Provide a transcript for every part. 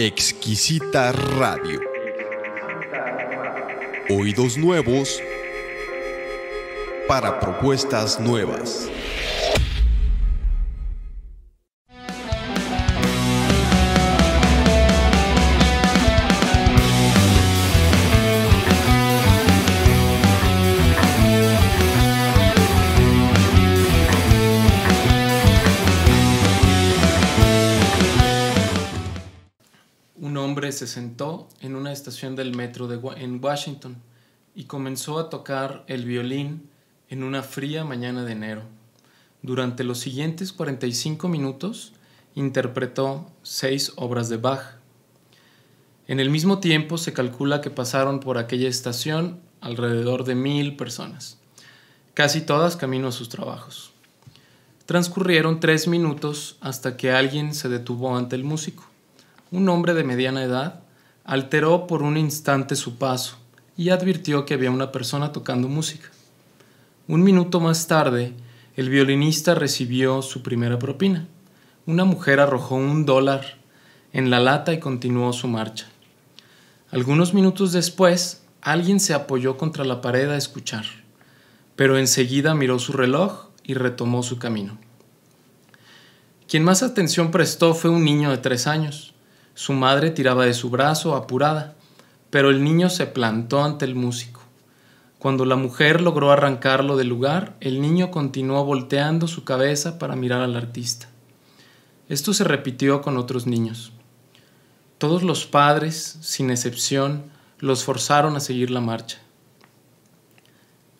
Exquisita Radio. Oídos nuevos para propuestas nuevas. Se sentó en una estación del metro en Washington y comenzó a tocar el violín en una fría mañana de enero. Durante los siguientes 45 minutos interpretó 6 obras de Bach. En el mismo tiempo se calcula que pasaron por aquella estación alrededor de 1000 personas, casi todas camino a sus trabajos. Transcurrieron 3 minutos hasta que alguien se detuvo ante el músico. Un hombre de mediana edad alteró por un instante su paso y advirtió que había una persona tocando música. 1 minuto más tarde, el violinista recibió su primera propina. Una mujer arrojó $1 en la lata y continuó su marcha. Algunos minutos después, alguien se apoyó contra la pared a escuchar, pero enseguida miró su reloj y retomó su camino. Quien más atención prestó fue un niño de 3 años. Su madre tiraba de su brazo apurada, pero el niño se plantó ante el músico. Cuando la mujer logró arrancarlo del lugar, el niño continuó volteando su cabeza para mirar al artista. Esto se repitió con otros niños. Todos los padres, sin excepción, los forzaron a seguir la marcha.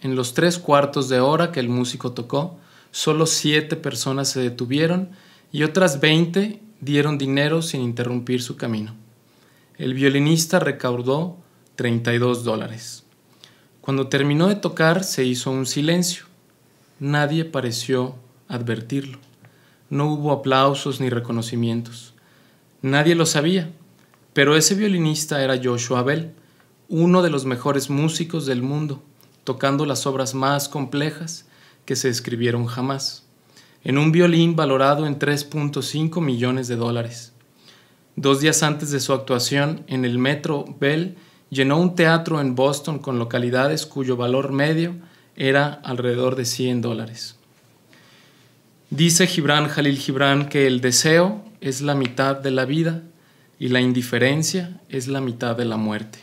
En los 3/4 de hora que el músico tocó, solo 7 personas se detuvieron y otras 20 dieron dinero sin interrumpir su camino. El violinista recaudó $32. Cuando terminó de tocar, se hizo un silencio. Nadie pareció advertirlo. No hubo aplausos ni reconocimientos. Nadie lo sabía, pero ese violinista era Joshua Bell, uno de los mejores músicos del mundo, tocando las obras más complejas que se escribieron jamás, en un violín valorado en $3.5 millones. 2 días antes de su actuación en el metro, Bell llenó un teatro en Boston con localidades cuyo valor medio era alrededor de $100. Dice Gibran Jalil Gibran que el deseo es la mitad de la vida y la indiferencia es la mitad de la muerte.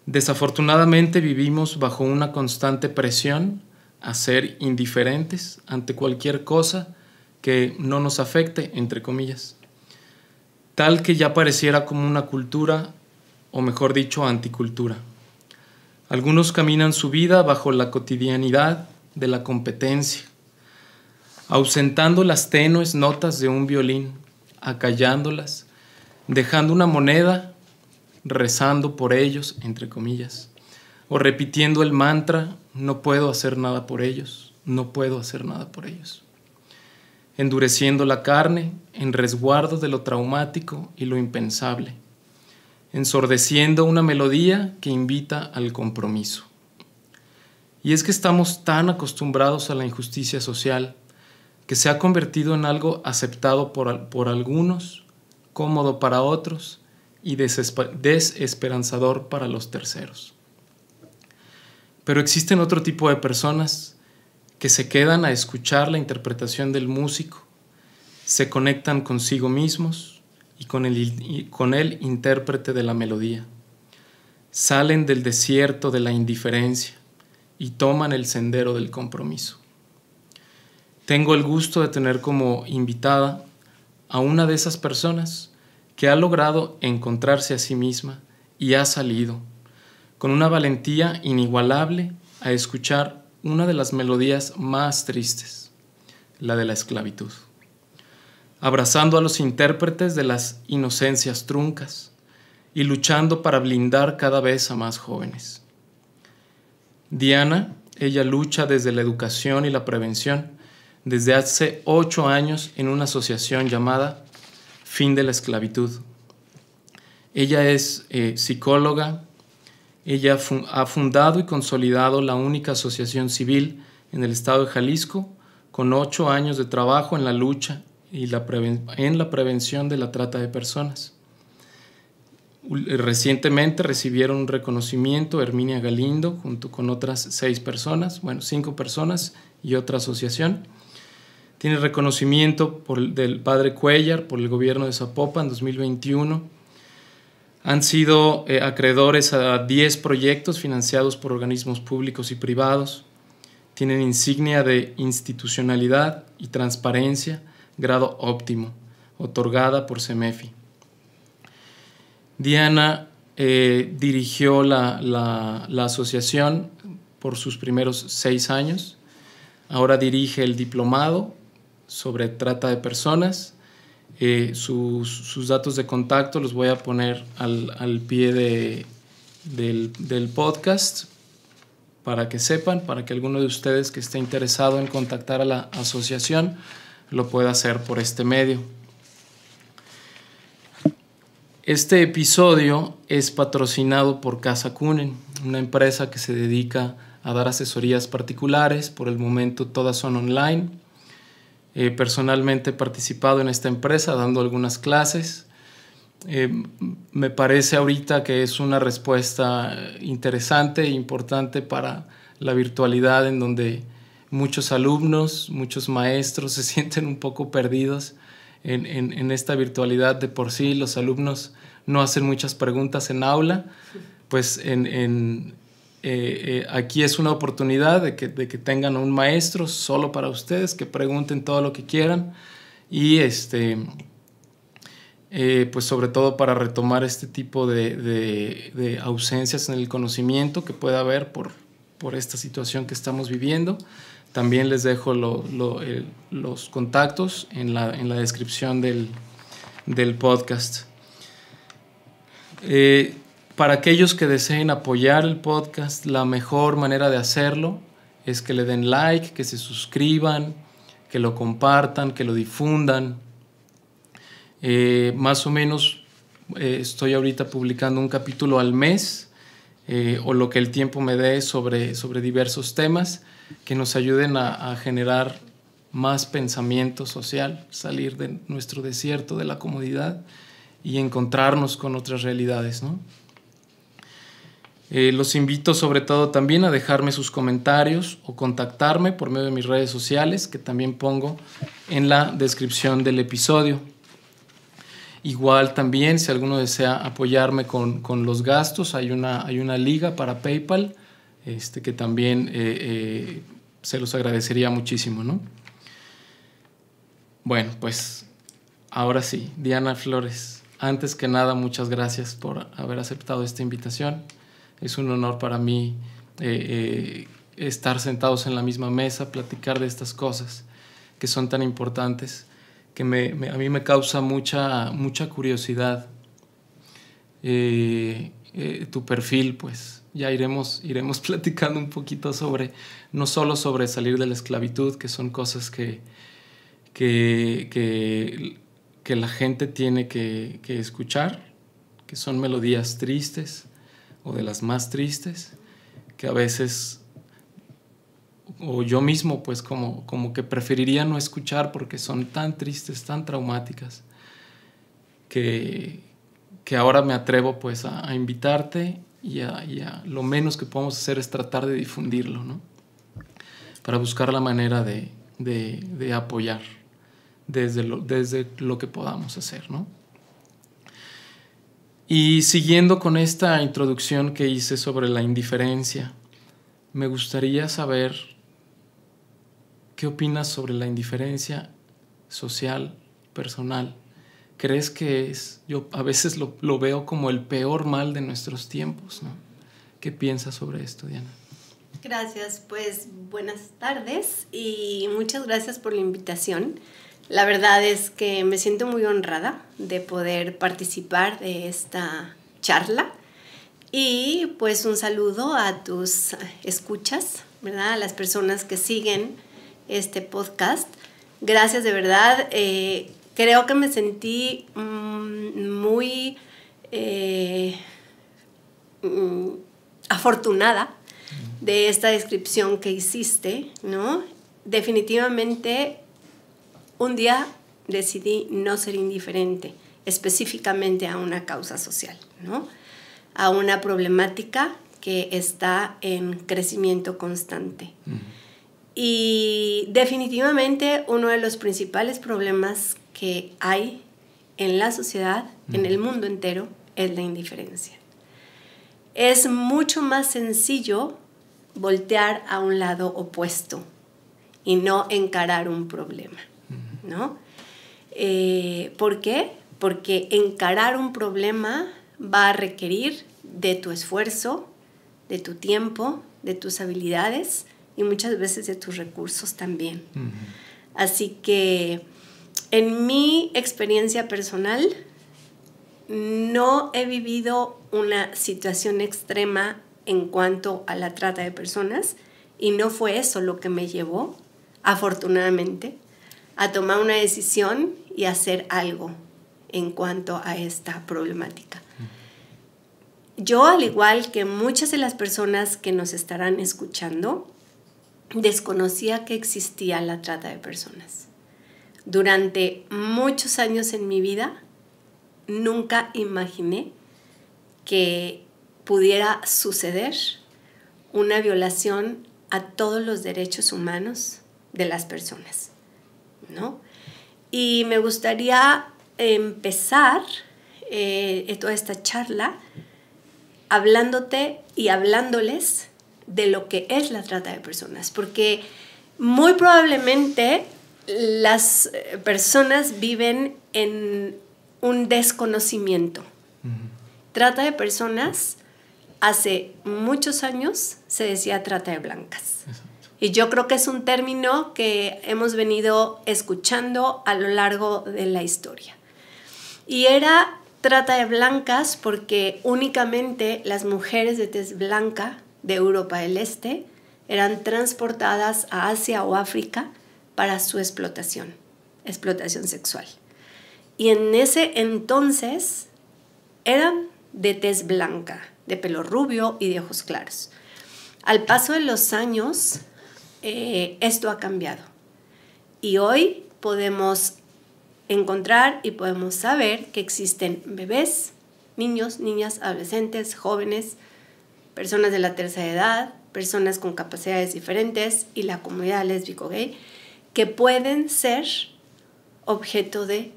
Desafortunadamente vivimos bajo una constante presión a ser indiferentes ante cualquier cosa que no nos afecte, entre comillas, tal que ya pareciera como una cultura, o mejor dicho, anticultura. Algunos caminan su vida bajo la cotidianidad de la competencia, ausentando las tenues notas de un violín, acallándolas, dejando una moneda, rezando por ellos, entre comillas, o repitiendo el mantra: no puedo hacer nada por ellos, no puedo hacer nada por ellos. Endureciendo la carne en resguardo de lo traumático y lo impensable, ensordeciendo una melodía que invita al compromiso. Y es que estamos tan acostumbrados a la injusticia social que se ha convertido en algo aceptado por algunos, cómodo para otros y desesperanzador para los terceros. Pero existen otro tipo de personas que se quedan a escuchar la interpretación del músico, se conectan consigo mismos y con el intérprete de la melodía. Salen del desierto de la indiferencia y toman el sendero del compromiso. Tengo el gusto de tener como invitada a una de esas personas que ha logrado encontrarse a sí misma y ha salido con una valentía inigualable a escuchar una de las melodías más tristes, la de la esclavitud, abrazando a los intérpretes de las inocencias truncas y luchando para blindar cada vez a más jóvenes. Diana, ella lucha desde la educación y la prevención desde hace 8 años en una asociación llamada Fin de la Esclavitud. Ella es psicóloga. Ella ha fundado y consolidado la única asociación civil en el estado de Jalisco, con 8 años de trabajo en la lucha y en la prevención de la trata de personas. Recientemente recibieron un reconocimiento Herminia Galindo junto con otras 6 personas, 5 personas y otra asociación. Tiene reconocimiento del Padre Cuéllar por el gobierno de Zapopan en 2021. Han sido acreedores a 10 proyectos financiados por organismos públicos y privados. Tienen insignia de institucionalidad y transparencia, grado óptimo, otorgada por CEMEFI. Diana dirigió la asociación por sus primeros 6 años. Ahora dirige el diplomado sobre trata de personas. Sus datos de contacto los voy a poner al pie del podcast para que sepan, para que alguno de ustedes que esté interesado en contactar a la asociación lo pueda hacer por este medio. Este episodio es patrocinado por Casa Kunen, una empresa que se dedica a dar asesorías particulares. Por el momento todas son online. Personalmente he participado en esta empresa dando algunas clases. Me parece ahorita que es una respuesta interesante e importante para la virtualidad, en donde muchos alumnos, muchos maestros se sienten un poco perdidos en esta virtualidad. De por sí los alumnos no hacen muchas preguntas en aula, pues aquí es una oportunidad de que tengan un maestro solo para ustedes, que pregunten todo lo que quieran y pues sobre todo para retomar este tipo de ausencias en el conocimiento que pueda haber por esta situación que estamos viviendo. También les dejo los contactos en la descripción del podcast. Para aquellos que deseen apoyar el podcast, la mejor manera de hacerlo es que le den like, que se suscriban, que lo compartan, que lo difundan. Más o menos estoy ahorita publicando un capítulo al mes, o lo que el tiempo me dé sobre diversos temas que nos ayuden a generar más pensamiento social, salir de nuestro desierto, de la comodidad y encontrarnos con otras realidades, ¿no? Los invito sobre todo también a dejarme sus comentarios o contactarme por medio de mis redes sociales, que también pongo en la descripción del episodio. Igual también, si alguno desea apoyarme con los gastos, hay una liga para PayPal, que también se los agradecería muchísimo, ¿no? Bueno, pues ahora sí, Diana Flores, antes que nada, muchas gracias por haber aceptado esta invitación. Es un honor para mí estar sentados en la misma mesa, platicar de estas cosas que son tan importantes, que a mí me causa mucha curiosidad. Tu perfil, pues ya iremos platicando un poquito no solo sobre salir de la esclavitud, que son cosas que la gente tiene que escuchar, que son melodías tristes o de las más tristes, que a veces, o yo mismo, pues como que preferiría no escuchar porque son tan tristes, tan traumáticas, que ahora me atrevo pues a invitarte y lo menos que podemos hacer es tratar de difundirlo, ¿no? Para buscar la manera de apoyar desde lo que podamos hacer, ¿no? Y siguiendo con esta introducción que hice sobre la indiferencia, me gustaría saber qué opinas sobre la indiferencia social, personal. ¿Crees que yo a veces lo veo como el peor mal de nuestros tiempos, ¿no? ¿Qué piensas sobre esto, Diana? Gracias, pues buenas tardes y muchas gracias por la invitación. La verdad es que me siento muy honrada de poder participar de esta charla y pues un saludo a tus escuchas, ¿verdad? A las personas que siguen este podcast. Gracias de verdad. Creo que me sentí muy afortunada de esta descripción que hiciste, ¿no? Definitivamente un día decidí no ser indiferente específicamente a una causa social, ¿no? A una problemática que está en crecimiento constante. Y definitivamente uno de los principales problemas que hay en la sociedad, en el mundo entero, es la indiferencia. Es mucho más sencillo voltear a un lado opuesto y no encarar un problema, ¿no? ¿Por qué? Porque encarar un problema va a requerir de tu esfuerzo, de tu tiempo, de tus habilidades y muchas veces de tus recursos también. Así que en mi experiencia personal no he vivido una situación extrema en cuanto a la trata de personas y no fue eso lo que me llevó, afortunadamente, a tomar una decisión y hacer algo en cuanto a esta problemática. Yo, al igual que muchas de las personas que nos estarán escuchando, desconocía que existía la trata de personas. Durante muchos años en mi vida, nunca imaginé que pudiera suceder una violación a todos los derechos humanos de las personas, ¿no? Y me gustaría empezar toda esta charla hablándote y hablándoles de lo que es la trata de personas, porque muy probablemente las personas viven en un desconocimiento. Trata de personas, hace muchos años se decía trata de blancas. Exacto. Y yo creo que es un término que hemos venido escuchando a lo largo de la historia. Y era trata de blancas porque únicamente las mujeres de tez blanca de Europa del Este eran transportadas a Asia o África para su explotación sexual. Y en ese entonces eran de tez blanca, de pelo rubio y de ojos claros. Al paso de los años, esto ha cambiado. Y hoy podemos encontrar y podemos saber que existen bebés, niños, niñas, adolescentes, jóvenes, personas de la tercera edad, personas con capacidades diferentes y la comunidad lésbico-gay que pueden ser objeto de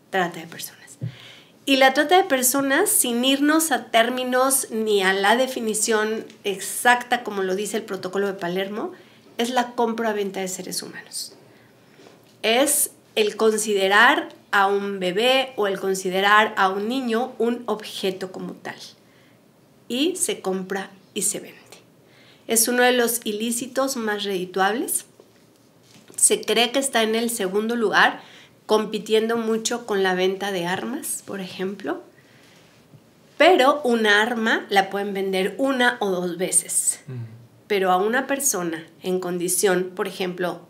trata de personas. Y la trata de personas, sin irnos a términos ni a la definición exacta como lo dice el Protocolo de Palermo, es la compra-venta de seres humanos. Es el considerar a un bebé o el considerar a un niño un objeto como tal. Y se compra y se vende. Es uno de los ilícitos más redituables. Se cree que está en el segundo lugar, compitiendo mucho con la venta de armas, por ejemplo. Pero una arma la pueden vender 1 o 2 veces. Pero a una persona en condición, por ejemplo,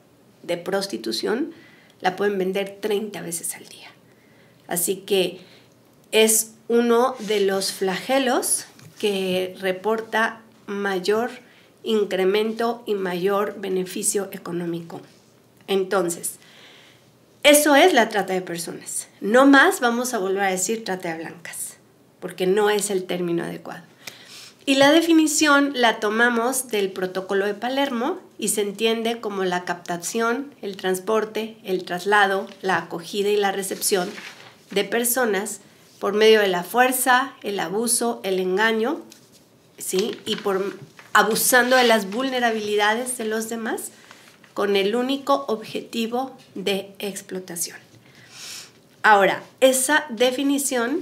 de prostitución, la pueden vender 30 veces al día. Así que es uno de los flagelos que reporta mayor incremento y mayor beneficio económico. Entonces, eso es la trata de personas. No más vamos a volver a decir trata de blancas, porque no es el término adecuado. Y la definición la tomamos del Protocolo de Palermo y se entiende como la captación, el transporte, el traslado, la acogida y la recepción de personas por medio de la fuerza, el abuso, el engaño, ¿sí? Y por abusando de las vulnerabilidades de los demás con el único objetivo de explotación. Ahora, esa definición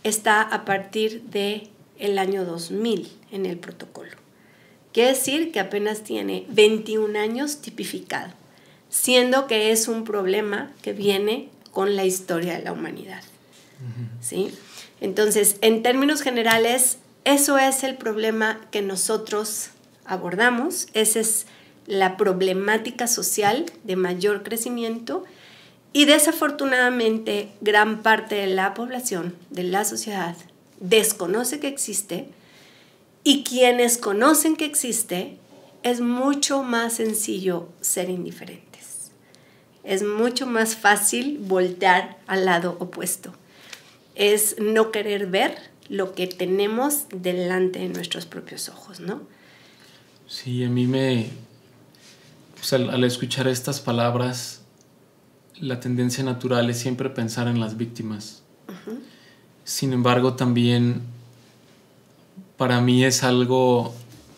está a partir del año 2000 en el protocolo. Quiere decir que apenas tiene 21 años tipificado, siendo que es un problema que viene con la historia de la humanidad. ¿Sí? Entonces, en términos generales, eso es el problema que nosotros abordamos. Esa es la problemática social de mayor crecimiento y desafortunadamente gran parte de la población, de la sociedad, desconoce que existe y quienes conocen que existe es mucho más sencillo ser indiferentes. Es mucho más fácil voltear al lado opuesto. es no querer ver lo que tenemos delante de nuestros propios ojos, ¿no? Sí, a mí pues al escuchar estas palabras, la tendencia natural es siempre pensar en las víctimas. Uh-huh. Sin embargo, también para mí es algo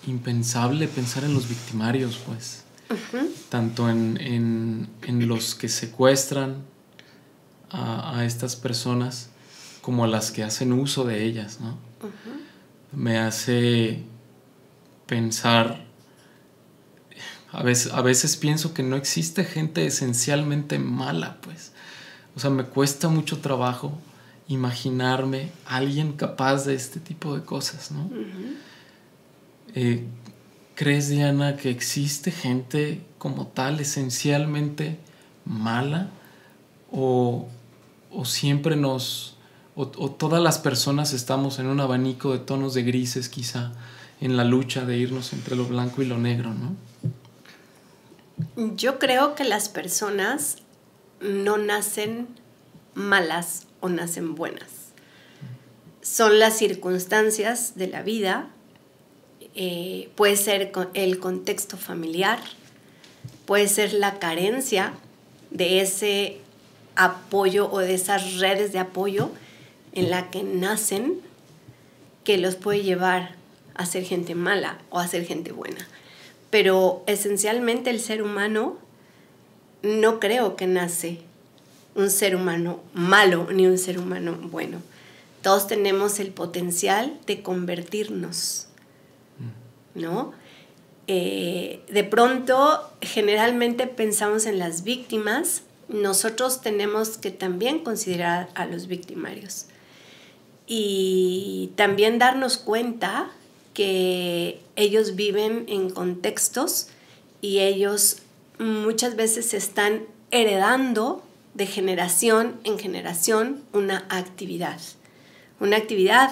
impensable pensar en los victimarios, pues. Uh-huh. Tanto en los que secuestran a estas personas como a las que hacen uso de ellas, ¿no? Uh-huh. Me hace pensar, a veces pienso que no existe gente esencialmente mala, pues. O sea, me cuesta mucho trabajo imaginarme a alguien capaz de este tipo de cosas, ¿no? Uh-huh. ¿Crees, Diana, que existe gente como tal esencialmente mala? ¿O siempre o todas las personas estamos en un abanico de tonos de grises, quizá, en la lucha de irnos entre lo blanco y lo negro, ¿no? Yo creo que las personas no nacen malas o nacen buenas. Son las circunstancias de la vida, puede ser el contexto familiar, puede ser la carencia de ese apoyo o de esas redes de apoyo en la que nacen, que los puede llevar a ser gente mala o a ser gente buena. Pero esencialmente el ser humano, no creo que nace un ser humano malo ni un ser humano bueno. Todos tenemos el potencial de convertirnos, ¿no? De pronto, generalmente pensamos en las víctimas. Nosotros tenemos que también considerar a los victimarios y también darnos cuenta que ellos viven en contextos y ellos muchas veces están heredando de generación en generación una actividad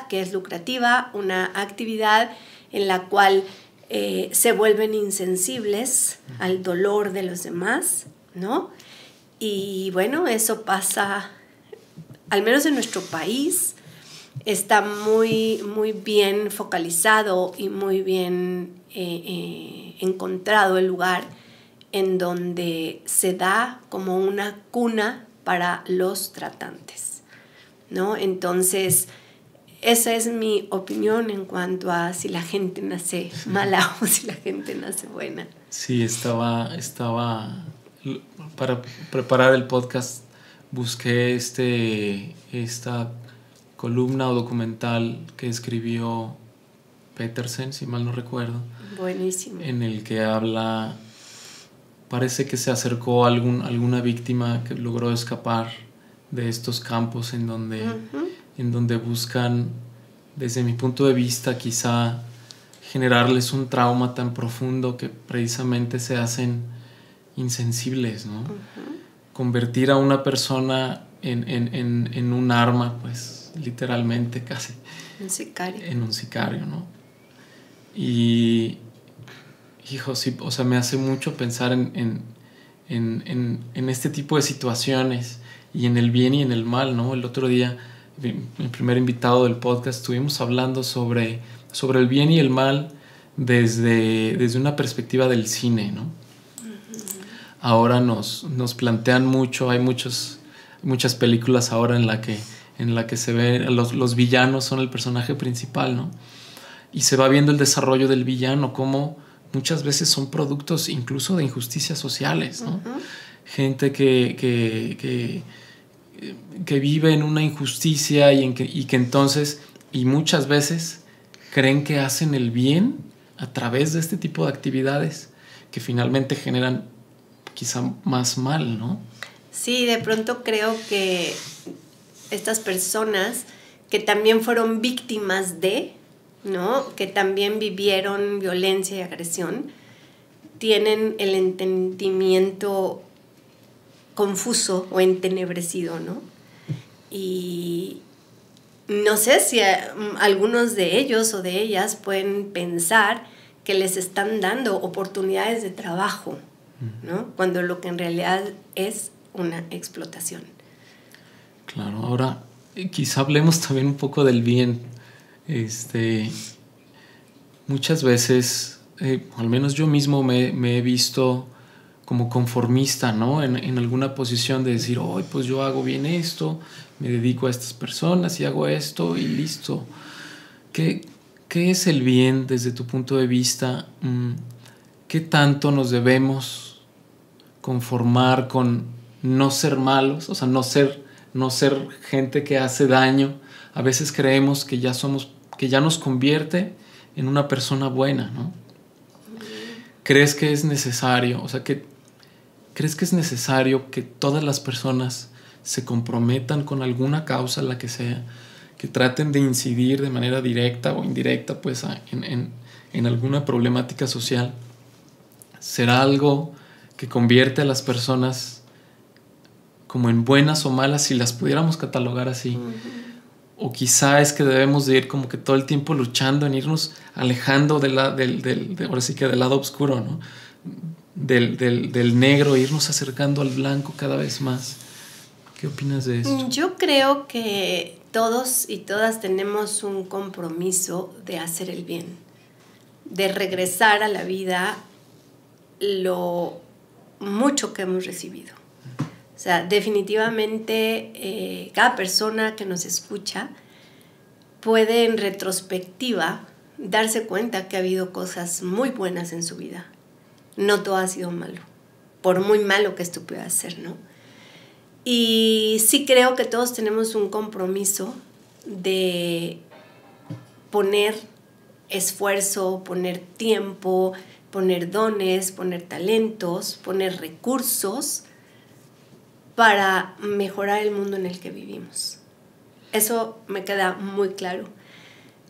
que es lucrativa, una actividad en la cual se vuelven insensibles al dolor de los demás, ¿no? Y bueno, eso pasa, al menos en nuestro país, está muy, muy bien focalizado y muy bien encontrado el lugar en donde se da como una cuna para los tratantes, ¿no? Entonces, esa es mi opinión en cuanto a si la gente nace mala o si la gente nace buena. Sí, para preparar el podcast busqué esta columna o documental que escribió Petersen, si mal no recuerdo. Buenísimo. En el que habla, parece que se acercó a alguna víctima que logró escapar de estos campos en donde buscan, desde mi punto de vista, quizá generarles un trauma tan profundo que precisamente se hacen insensibles, ¿no? Convertir a una persona en un arma, pues literalmente casi. Un sicario. En un sicario, ¿no? Y, hijo, sí, o sea, me hace mucho pensar en este tipo de situaciones y en el bien y en el mal, ¿no? El otro día, el primer invitado del podcast, estuvimos hablando sobre el bien y el mal desde una perspectiva del cine, ¿no? Ahora nos plantean mucho, hay muchas películas ahora en la que se ve los villanos son el personaje principal, ¿no? Y se va viendo el desarrollo del villano, como muchas veces son productos incluso de injusticias sociales, ¿no? Gente que vive en una injusticia y que entonces, y muchas veces creen que hacen el bien a través de este tipo de actividades que finalmente generan quizá más mal, ¿no? Sí, de pronto creo que estas personas que también fueron víctimas de, ¿no? Que también vivieron violencia y agresión, tienen el entendimiento confuso o entenebrecido, ¿no? Y no sé si algunos de ellos o de ellas pueden pensar que les están dando oportunidades de trabajo, ¿no? Cuando lo que en realidad es una explotación. Claro, ahora quizá hablemos también un poco del bien. Muchas veces, al menos yo mismo me he visto como conformista, ¿no? En alguna posición de decir, oh, pues yo hago bien esto, me dedico a estas personas y hago esto y listo. ¿Qué es el bien desde tu punto de vista? ¿Qué tanto nos debemos conformar con no ser malos? O sea, no ser gente que hace daño. A veces creemos que ya nos convierte en una persona buena, ¿no? ¿Crees que es necesario? O sea, ¿crees que es necesario que todas las personas se comprometan con alguna causa, la que sea, que traten de incidir de manera directa o indirecta, pues, en alguna problemática social? ¿Será algo que convierte a las personas como en buenas o malas, si las pudiéramos catalogar así? O quizá es que debemos de ir como que todo el tiempo luchando en irnos alejando ahora sí que del lado oscuro, ¿no? Del negro, irnos acercando al blanco cada vez más. ¿Qué opinas de esto? Yo creo que todos y todas tenemos un compromiso de hacer el bien, de regresar a la vida lo mucho que hemos recibido. O sea, definitivamente cada persona que nos escucha puede en retrospectiva darse cuenta que ha habido cosas muy buenas en su vida. No todo ha sido malo, por muy malo que esto pueda ser, ¿no? Y sí creo que todos tenemos un compromiso de poner esfuerzo, poner tiempo, poner dones, poner talentos, poner recursos para mejorar el mundo en el que vivimos. Eso me queda muy claro.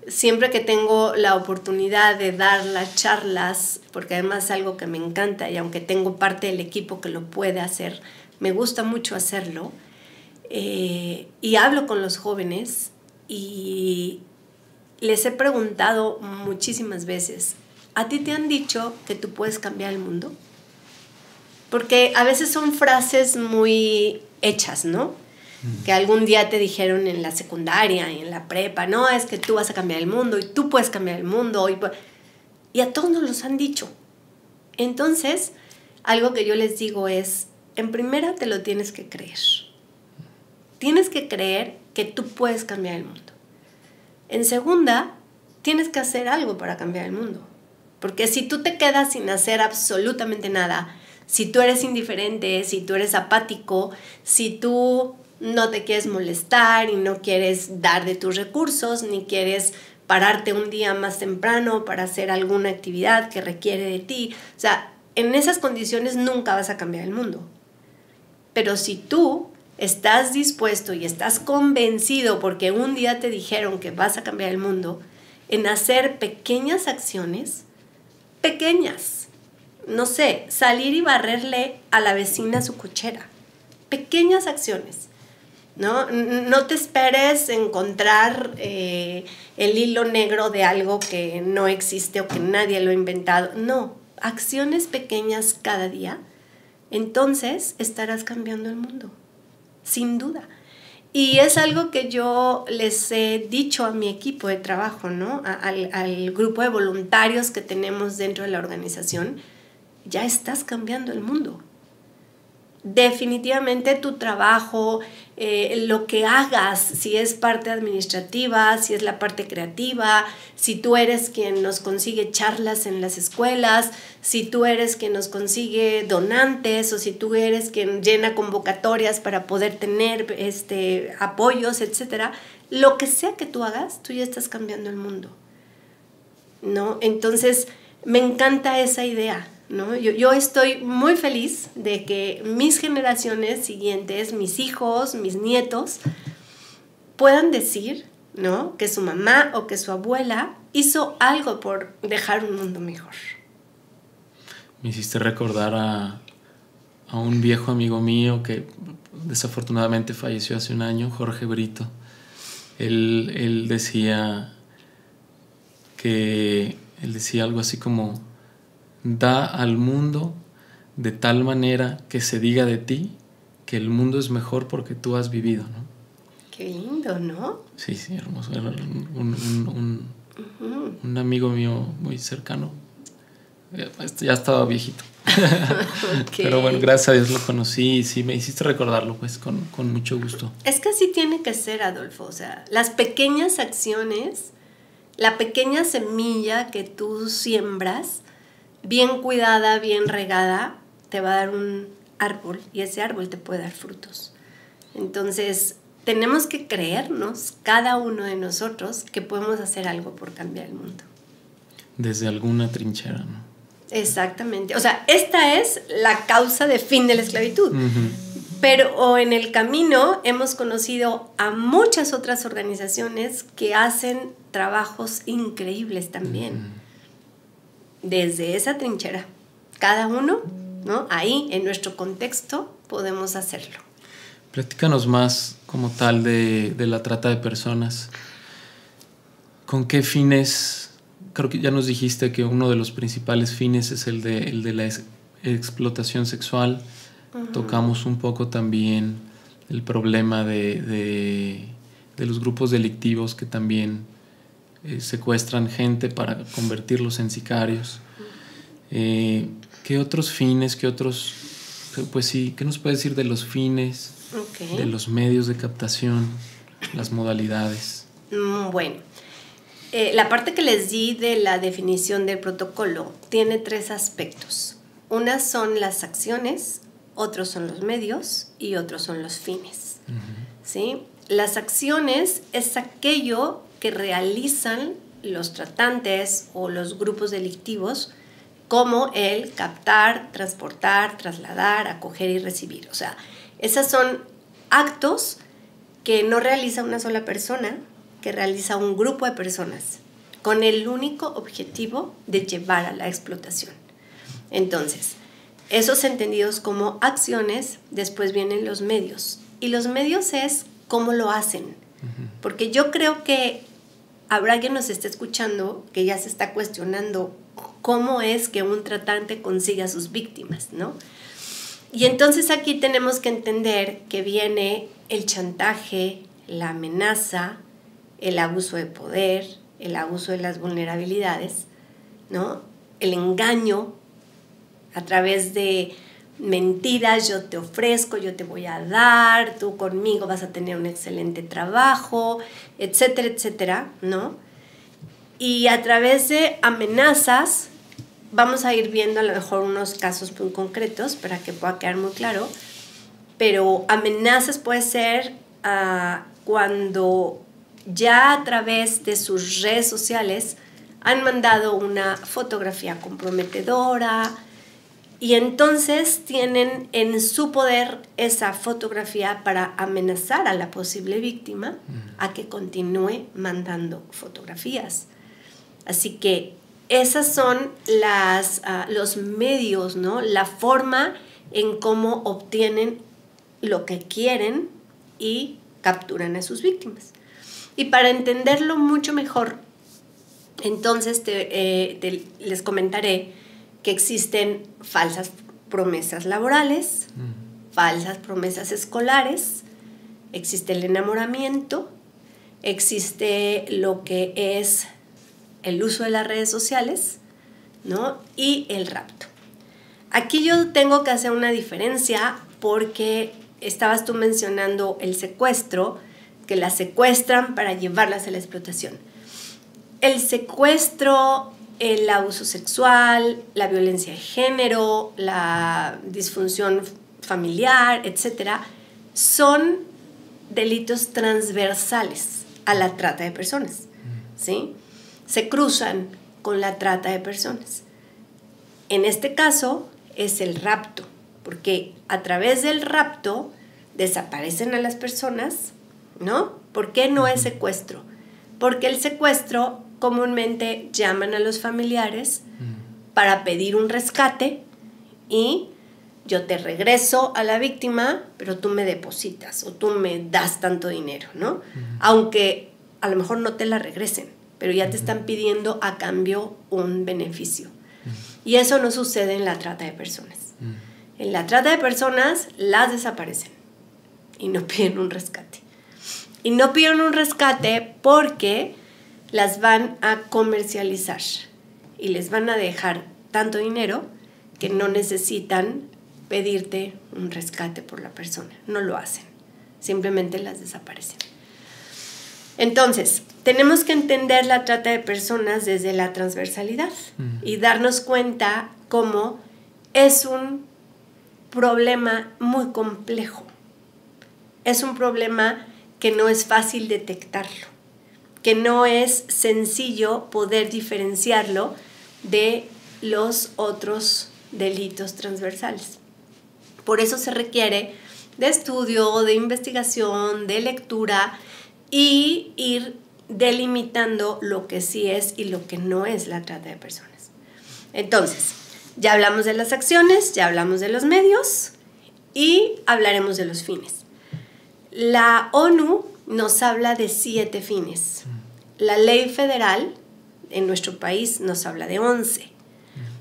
Siempre que tengo la oportunidad de dar las charlas, porque además es algo que me encanta y aunque tengo parte del equipo que lo puede hacer, me gusta mucho hacerlo, y hablo con los jóvenes y les he preguntado muchísimas veces, ¿a ti te han dicho que tú puedes cambiar el mundo? Porque a veces son frases muy hechas, ¿no? Que algún día te dijeron en la secundaria y en la prepa, no, es que tú vas a cambiar el mundo y tú puedes cambiar el mundo. Y a todos nos los han dicho. Entonces, algo que yo les digo es, en primera te lo tienes que creer. Tienes que creer que tú puedes cambiar el mundo. En segunda, tienes que hacer algo para cambiar el mundo. Porque si tú te quedas sin hacer absolutamente nada, si tú eres indiferente, si tú eres apático, si tú no te quieres molestar y no quieres dar de tus recursos, ni quieres pararte un día más temprano para hacer alguna actividad que requiere de ti, o sea, en esas condiciones nunca vas a cambiar el mundo. Pero si tú estás dispuesto y estás convencido porque un día te dijeron que vas a cambiar el mundo, en hacer pequeñas acciones, pequeñas, no sé, salir y barrerle a la vecina su cochera, pequeñas acciones, ¿no? No te esperes encontrar el hilo negro de algo que no existe o que nadie lo ha inventado, no, acciones pequeñas cada día, entonces estarás cambiando el mundo, sin duda. Y es algo que yo les he dicho a mi equipo de trabajo, ¿no? Al grupo de voluntarios que tenemos dentro de la organización, ya estás cambiando el mundo. Definitivamente tu trabajo, lo que hagas, si es parte administrativa, si es la parte creativa, si tú eres quien nos consigue charlas en las escuelas, si tú eres quien nos consigue donantes o si tú eres quien llena convocatorias para poder tener apoyos, etcétera, lo que sea que tú hagas, tú ya estás cambiando el mundo, ¿no? Entonces, me encanta esa idea, ¿no? Yo estoy muy feliz de que mis generaciones siguientes, mis hijos, mis nietos, puedan decir, ¿no?, que su mamá o que su abuela hizo algo por dejar un mundo mejor. Me hiciste recordar a un viejo amigo mío que desafortunadamente falleció hace un año, Jorge Brito. Él decía algo así como: da al mundo de tal manera que se diga de ti que el mundo es mejor porque tú has vivido, ¿no? Qué lindo, ¿no? Sí, hermoso. Era un amigo mío muy cercano. Ya estaba viejito. Okay. Pero bueno, gracias a Dios lo conocí y sí, me hiciste recordarlo, pues, con mucho gusto. Es que así tiene que ser, Adolfo. O sea, las pequeñas acciones, la pequeña semilla que tú siembras, bien cuidada, bien regada, te va a dar un árbol y ese árbol te puede dar frutos. Entonces, tenemos que creernos, cada uno de nosotros, que podemos hacer algo por cambiar el mundo. Desde alguna trinchera, ¿no? Exactamente. O sea, esta es la causa de fin de la esclavitud. Pero en el camino hemos conocido a muchas otras organizaciones que hacen trabajos increíbles también. Desde esa trinchera. Cada uno, ¿no? Ahí, en nuestro contexto, podemos hacerlo. Platícanos más como tal de la trata de personas. ¿Con qué fines? Creo que ya nos dijiste que uno de los principales fines es el de la explotación sexual. Tocamos un poco también el problema de los grupos delictivos que también secuestran gente para convertirlos en sicarios. ¿Qué otros fines? Pues sí, ¿qué nos puedes decir de los fines? Okay. De los medios de captación, las modalidades. Bueno, la parte que les di de la definición del protocolo tiene 3 aspectos. Unas son las acciones, otros son los medios y otros son los fines. ¿Sí? Las acciones es aquello que realizan los tratantes o los grupos delictivos, como el captar, transportar, trasladar, acoger y recibir. O sea, esos son actos que no realiza una sola persona, que realiza un grupo de personas, con el único objetivo de llevar a la explotación. Entonces, esos entendidos como acciones, después vienen los medios. Y los medios es cómo lo hacen. Porque yo creo que habrá quien nos esté escuchando que ya se está cuestionando cómo es que un tratante consigue a sus víctimas, ¿no? Y entonces aquí tenemos que entender que viene el chantaje, la amenaza, el abuso de poder, el abuso de las vulnerabilidades, ¿no? El engaño a través de mentiras. Yo te ofrezco, yo te voy a dar, tú conmigo vas a tener un excelente trabajo, etcétera, etcétera, ¿no? Y a través de amenazas vamos a ir viendo a lo mejor unos casos muy concretos para que pueda quedar muy claro, pero amenazas puede ser cuando ya a través de sus redes sociales han mandado una fotografía comprometedora y entonces tienen en su poder esa fotografía para amenazar a la posible víctima a que continúe mandando fotografías. Así que esas son los medios, ¿no? La forma en cómo obtienen lo que quieren y capturan a sus víctimas. Y para entenderlo mucho mejor, entonces les comentaré que existen falsas promesas laborales, falsas promesas escolares, existe el enamoramiento, existe lo que es el uso de las redes sociales, ¿no? Y el rapto. Aquí yo tengo que hacer una diferencia porque estabas tú mencionando el secuestro, que las secuestran para llevarlas a la explotación. El secuestro, el abuso sexual, la violencia de género, la disfunción familiar, etcétera, son delitos transversales a la trata de personas, ¿sí? Se cruzan con la trata de personas. En este caso es el rapto, porque a través del rapto desaparecen a las personas, ¿no? ¿Por qué no es secuestro? Porque el secuestro comúnmente llaman a los familiares para pedir un rescate y yo te regreso a la víctima, pero tú me depositas o tú me das tanto dinero, ¿no? Aunque a lo mejor no te la regresen, pero ya te están pidiendo a cambio un beneficio. Y eso no sucede en la trata de personas. En la trata de personas las desaparecen y no piden un rescate. Y no pidieron un rescate porque las van a comercializar y les van a dejar tanto dinero que no necesitan pedirte un rescate por la persona. No lo hacen. Simplemente las desaparecen. Entonces, tenemos que entender la trata de personas desde la transversalidad y darnos cuenta cómo es un problema muy complejo. Es un problema que no es fácil detectarlo, que no es sencillo poder diferenciarlo de los otros delitos transversales. Por eso se requiere de estudio, de investigación, de lectura y ir delimitando lo que sí es y lo que no es la trata de personas. Entonces, ya hablamos de las acciones, ya hablamos de los medios y hablaremos de los fines. La ONU nos habla de 7 fines. La ley federal en nuestro país nos habla de 11.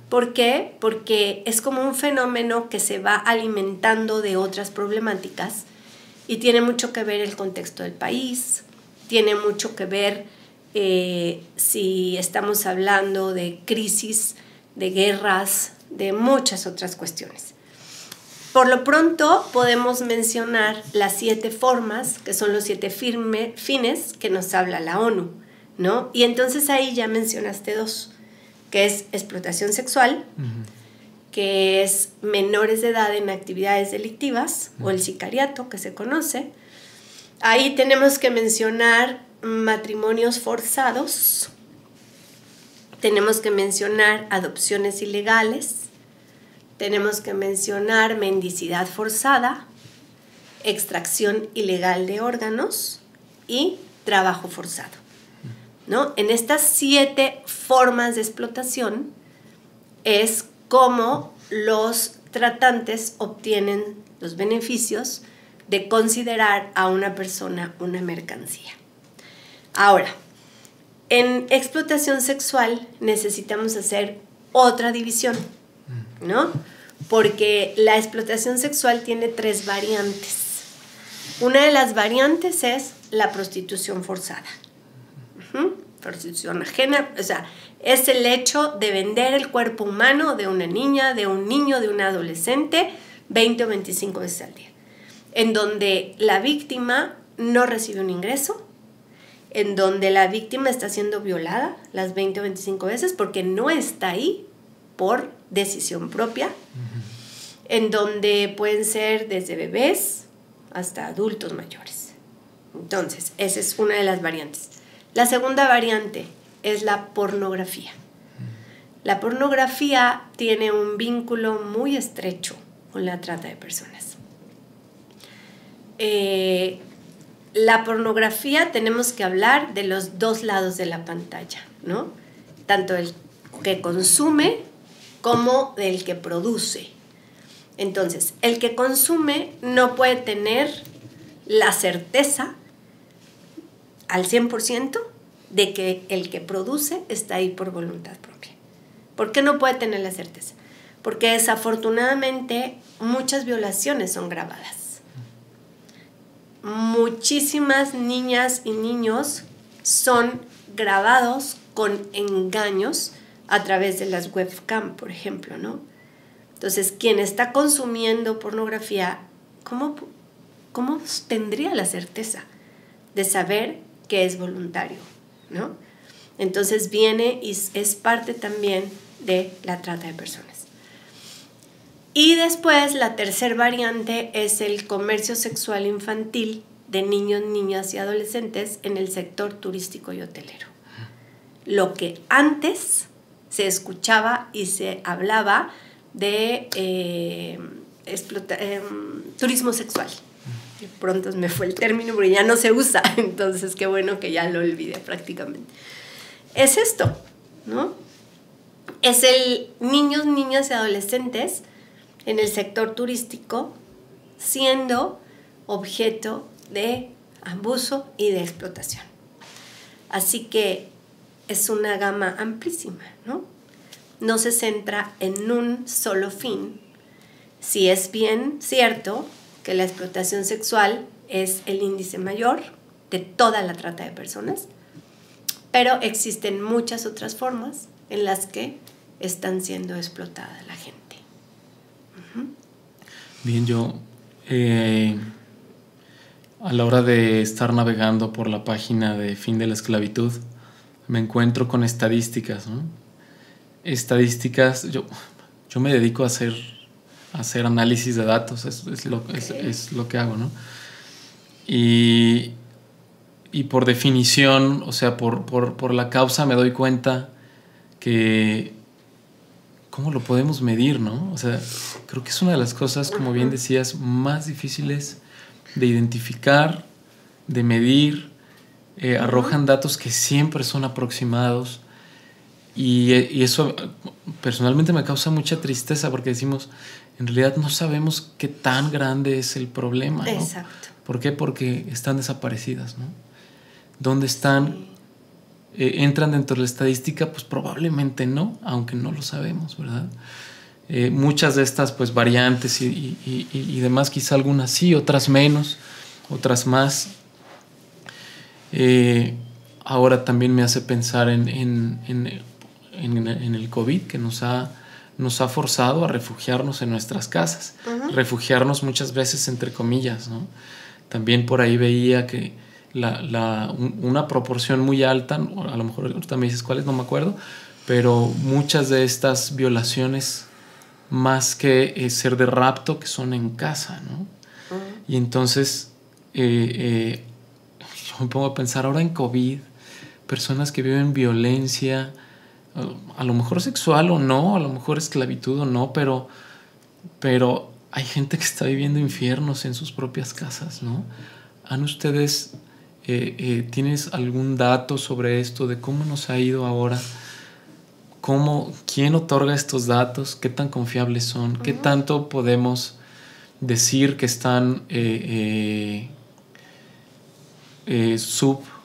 ¿Por qué? Porque es como un fenómeno que se va alimentando de otras problemáticas y tiene mucho que ver el contexto del país, tiene mucho que ver si estamos hablando de crisis, de guerras, de muchas otras cuestiones. Por lo pronto podemos mencionar las 7 formas, que son los 7 fines que nos habla la ONU, ¿no? Y entonces ahí ya mencionaste 2, que es explotación sexual, que es menores de edad en actividades delictivas, o el sicariato, que se conoce. Ahí tenemos que mencionar matrimonios forzados, tenemos que mencionar adopciones ilegales, tenemos que mencionar mendicidad forzada, extracción ilegal de órganos y trabajo forzado, ¿no? En estas 7 formas de explotación es como los tratantes obtienen los beneficios de considerar a una persona una mercancía. Ahora, en explotación sexual necesitamos hacer otra división, ¿no? Porque la explotación sexual tiene 3 variantes. Una de las variantes es la prostitución forzada. Prostitución ajena, o sea, es el hecho de vender el cuerpo humano de una niña, de un niño, de un adolescente 20 o 25 veces al día, en donde la víctima no recibe un ingreso, en donde la víctima está siendo violada las 20 o 25 veces porque no está ahí por decisión propia, en donde pueden ser desde bebés hasta adultos mayores. Entonces, esa es una de las variantes. La segunda variante es la pornografía. La pornografía tiene un vínculo muy estrecho con la trata de personas. La pornografía tenemos que hablar de los 2 lados de la pantalla, ¿no? Tanto el que consume como del que produce. Entonces, el que consume no puede tener la certeza al 100% de que el que produce está ahí por voluntad propia. ¿Por qué no puede tener la certeza? Porque desafortunadamente muchas violaciones son grabadas. Muchísimas niñas y niños son grabados con engaños a través de las webcam, por ejemplo, ¿no? Entonces, quien está consumiendo pornografía, ¿cómo tendría la certeza de saber que es voluntario, ¿no? Entonces viene y es parte también de la trata de personas. Y después la tercera variante es el comercio sexual infantil de niños, niñas y adolescentes en el sector turístico y hotelero. Lo que antes se escuchaba y se hablaba de turismo sexual. De pronto me fue el término porque ya no se usa, entonces qué bueno que ya lo olvidé prácticamente. Es esto, ¿no? Es el niños, niñas y adolescentes en el sector turístico siendo objeto de abuso y de explotación. Así que es una gama amplísima, ¿no? No se centra en un solo fin. Si es bien cierto que la explotación sexual es el índice mayor, de toda la trata de personas, pero existen muchas otras formas en las que están siendo explotada la gente. Bien, yo a la hora de estar navegando por la página de Fin de la Esclavitud me encuentro con estadísticas, ¿no? Estadísticas, yo me dedico a hacer análisis de datos, es lo que hago, ¿no? Y por definición, o sea, por la causa me doy cuenta que ¿cómo lo podemos medir, no? O sea, creo que es una de las cosas, como bien decías, más difíciles de identificar, de medir. Arrojan datos que siempre son aproximados y eso personalmente me causa mucha tristeza porque decimos, en realidad no sabemos qué tan grande es el problema, ¿no? Exacto. ¿Por qué? Porque están desaparecidas, ¿no? ¿Dónde están? Sí. ¿Entran dentro de la estadística? Pues probablemente no, aunque no lo sabemos, ¿verdad? Muchas de estas pues variantes y demás, quizá algunas sí, otras menos, otras más. Ahora también me hace pensar en el COVID, que nos ha forzado a refugiarnos en nuestras casas, refugiarnos muchas veces entre comillas, ¿no? También por ahí veía que una proporción muy alta, a lo mejor ahorita me dices cuáles, no me acuerdo, pero muchas de estas violaciones, más que ser de rapto, que son en casa, ¿no? Y entonces yo me pongo a pensar ahora en COVID, personas que viven violencia, a lo mejor sexual o no, a lo mejor esclavitud o no, pero hay gente que está viviendo infiernos en sus propias casas, ¿no? ¿Han ustedes, tienes algún dato sobre esto, de cómo nos ha ido ahora? ¿Quién otorga estos datos? ¿Qué tan confiables son? ¿Qué tanto podemos decir que están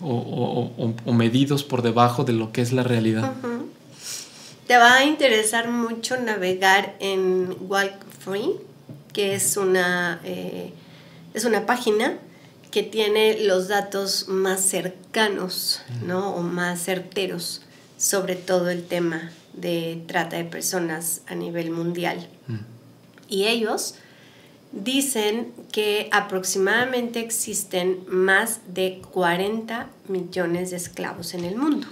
o medidos por debajo de lo que es la realidad? Te va a interesar mucho navegar en Walk Free, que es una página que tiene los datos más cercanos, ¿no? O más certeros sobre todo el tema de trata de personas a nivel mundial. Y ellos dicen que aproximadamente existen más de 40 millones de esclavos en el mundo.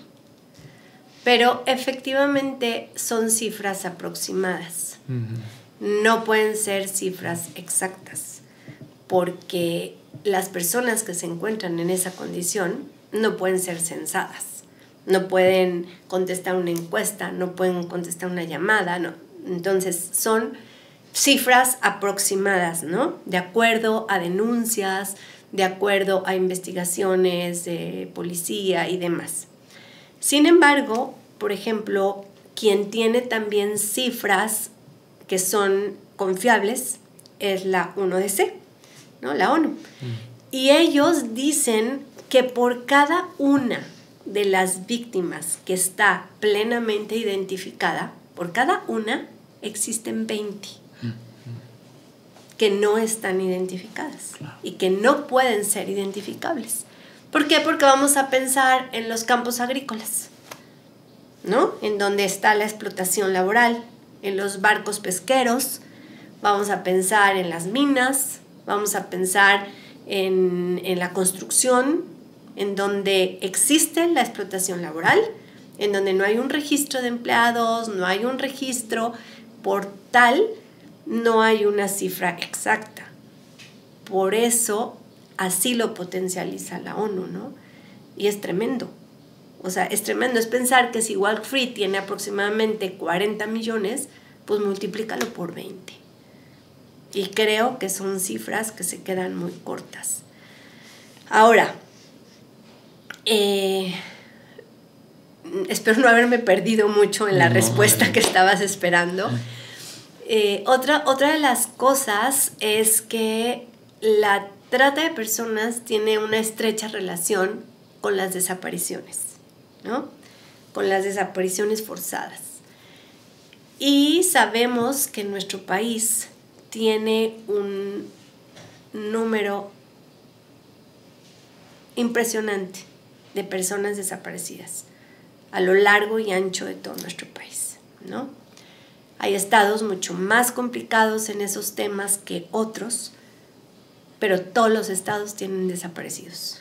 Pero efectivamente son cifras aproximadas. No pueden ser cifras exactas, porque las personas que se encuentran en esa condición no pueden ser censadas. No pueden contestar una encuesta, no pueden contestar una llamada, no. Entonces son cifras aproximadas, ¿no? De acuerdo a denuncias, de acuerdo a investigaciones de policía y demás. Sin embargo, por ejemplo, quien tiene también cifras que son confiables es la UNODC, ¿no? La ONU. Y ellos dicen que por cada una de las víctimas que está plenamente identificada, por cada una existen 20 que no están identificadas y que no pueden ser identificables. ¿Por qué? Porque vamos a pensar en los campos agrícolas, ¿no? En donde está la explotación laboral, en los barcos pesqueros, vamos a pensar en las minas, vamos a pensar en la construcción, en donde existe la explotación laboral, en donde no hay un registro de empleados, no hay un registro, por tal, no hay una cifra exacta. Por eso, así lo potencializa la ONU, ¿no? Y es tremendo. O sea, es tremendo. Es pensar que si Walk Free tiene aproximadamente 40 millones, pues multiplícalo por 20. Y creo que son cifras que se quedan muy cortas. Ahora, espero no haberme perdido mucho en la respuesta que estabas esperando. Otra de las cosas es que la trata de personas tiene una estrecha relación con las desapariciones, ¿no? Con las desapariciones forzadas. Y sabemos que nuestro país tiene un número impresionante de personas desaparecidas a lo largo y ancho de todo nuestro país, ¿no? Hay estados mucho más complicados en esos temas que otros, pero todos los estados tienen desaparecidos.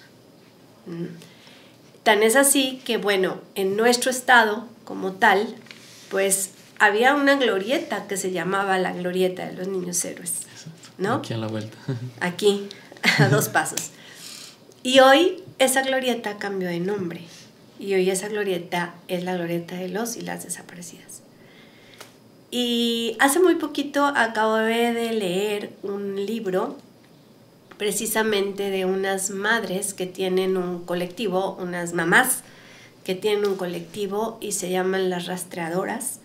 Tan es así que, bueno, en nuestro estado como tal, pues había una glorieta que se llamaba la Glorieta de los Niños Héroes, ¿no? Aquí a la vuelta. Aquí, a 2 pasos. Y hoy esa glorieta cambió de nombre. Y hoy esa glorieta es la Glorieta de los y las Desaparecidas. Y hace muy poquito acabé de leer un libro precisamente de unas madres que tienen un colectivo, unas mamás que tienen un colectivo y se llaman Las Rastreadoras.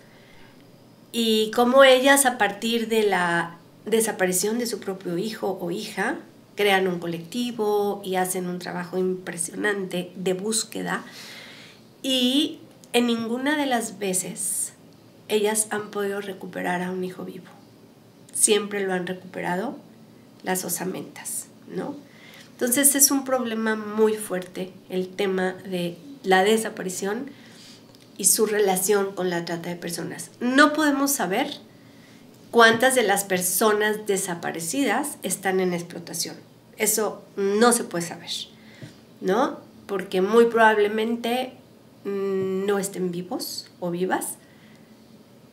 Y cómo ellas, a partir de la desaparición de su propio hijo o hija, crean un colectivo y hacen un trabajo impresionante de búsqueda. Y en ninguna de las veces ellas han podido recuperar a un hijo vivo. Siempre lo han recuperado las osamentas, ¿no? Entonces es un problema muy fuerte el tema de la desaparición y su relación con la trata de personas. No podemos saber cuántas de las personas desaparecidas están en explotación. Eso no se puede saber, ¿no? Porque muy probablemente no estén vivos o vivas.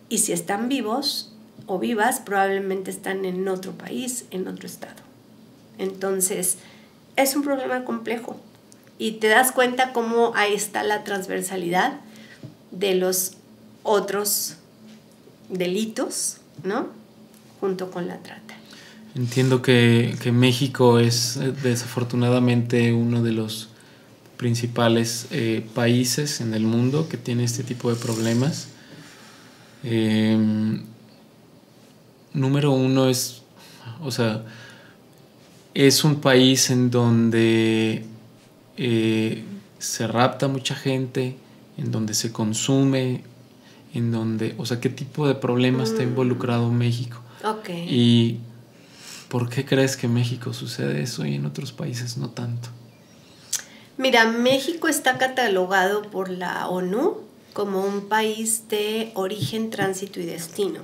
Y si están vivos o vivas, probablemente están en otro país, en otro estado. Entonces, es un problema complejo. Y te das cuenta cómo ahí está la transversalidad de los otros delitos, ¿no? Junto con la trata. Entiendo que México es desafortunadamente uno de los principales países en el mundo que tiene este tipo de problemas. Número uno es, o sea, es un país en donde se rapta mucha gente, en donde se consume, en donde, o sea, ¿qué tipo de problemas está involucrado México? Okay. ¿Y por qué crees que en México sucede eso y en otros países no tanto? Mira, México está catalogado por la ONU como un país de origen, tránsito y destino.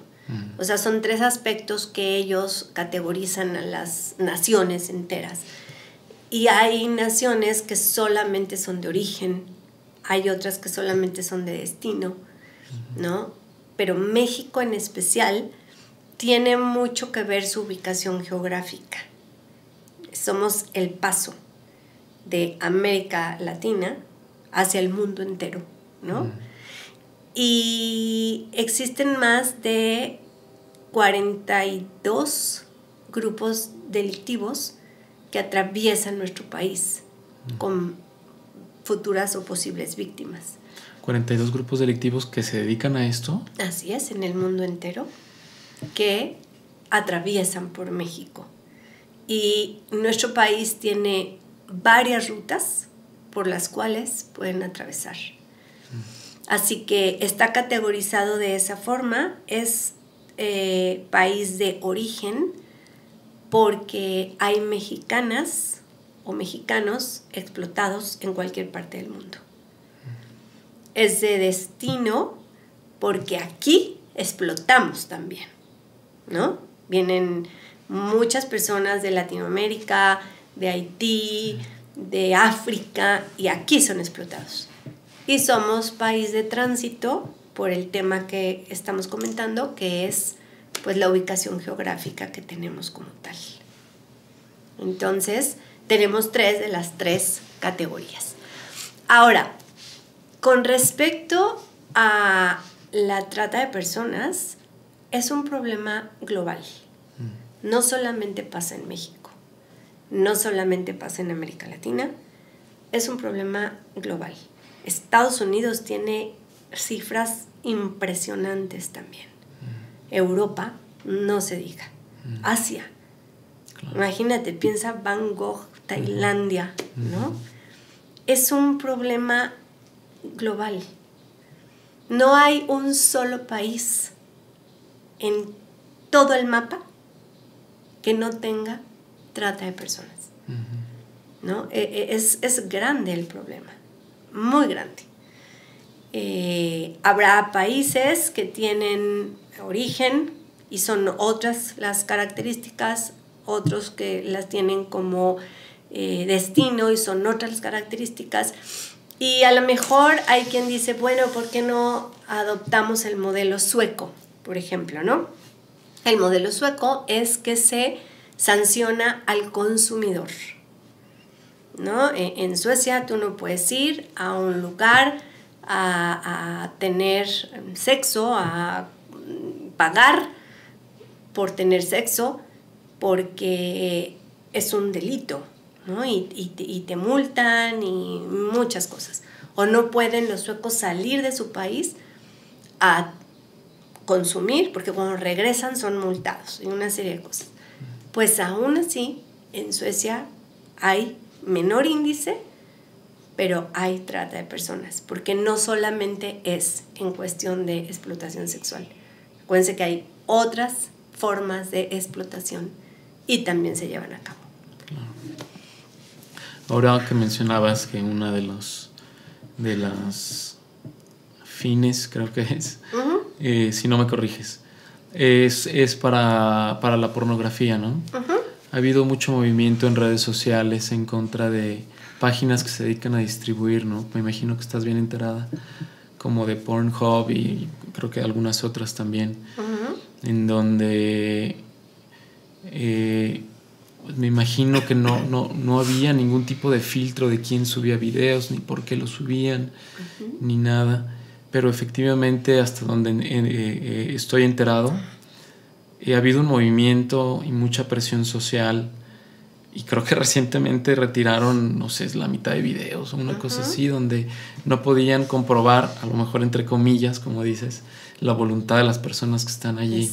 O sea, son 3 aspectos que ellos categorizan a las naciones enteras. Y hay naciones que solamente son de origen, hay otras que solamente son de destino, ¿no? Pero México en especial tiene mucho que ver su ubicación geográfica. Somos el paso de América Latina hacia el mundo entero, ¿no? Y existen más de 42 grupos delictivos que atraviesan nuestro país con futuras o posibles víctimas. 42 grupos delictivos que se dedican a esto. Así es, en el mundo entero, que atraviesan por México. Y nuestro país tiene varias rutas por las cuales pueden atravesar. Así que está categorizado de esa forma, es país de origen porque hay mexicanas o mexicanos explotados en cualquier parte del mundo. Es de destino porque aquí explotamos también, ¿no? Vienen muchas personas de Latinoamérica, de Haití, de África, y aquí son explotados. Y somos país de tránsito por el tema que estamos comentando, que es pues la ubicación geográfica que tenemos como tal. Entonces, tenemos 3 de las 3 categorías. Ahora, con respecto a la trata de personas, es un problema global. No solamente pasa en México, no solamente pasa en América Latina, es un problema global. Estados Unidos tiene cifras impresionantes también. Europa, no se diga. Asia. Claro. Imagínate, piensa Bangkok, Tailandia, ¿no? Es un problema global. No hay un solo país en todo el mapa que no tenga trata de personas. ¿no? Es grande el problema, muy grande. Habrá países que tienen origen y son otras las características, otros que las tienen como destino y son otras las características. Y a lo mejor hay quien dice, bueno, ¿por qué no adoptamos el modelo sueco, por ejemplo, ¿no? El modelo sueco es que se sanciona al consumidor, ¿no? En Suecia tú no puedes ir a un lugar a tener sexo, a pagar por tener sexo, porque es un delito, ¿no? Y te multan y muchas cosas. O no pueden los suecos salir de su país a consumir, porque cuando regresan son multados y una serie de cosas. Pues aún así, en Suecia hay menor índice, pero hay trata de personas, porque no solamente es en cuestión de explotación sexual. Acuérdense que hay otras formas de explotación y también se llevan a cabo. Claro. Ahora que mencionabas que una de las fines, creo que es, si no me corriges, es para la pornografía, ¿no? Ha habido mucho movimiento en redes sociales en contra de páginas que se dedican a distribuir, ¿no? Me imagino que estás bien enterada, como de Pornhub y creo que algunas otras también, en donde me imagino que no había ningún tipo de filtro de quién subía videos, ni por qué los subían, ni nada. Pero efectivamente, hasta donde estoy enterado, ha habido un movimiento y mucha presión social, y creo que recientemente retiraron, no sé, la mitad de videos o una cosa así, donde no podían comprobar, a lo mejor entre comillas, como dices, la voluntad de las personas que están allí.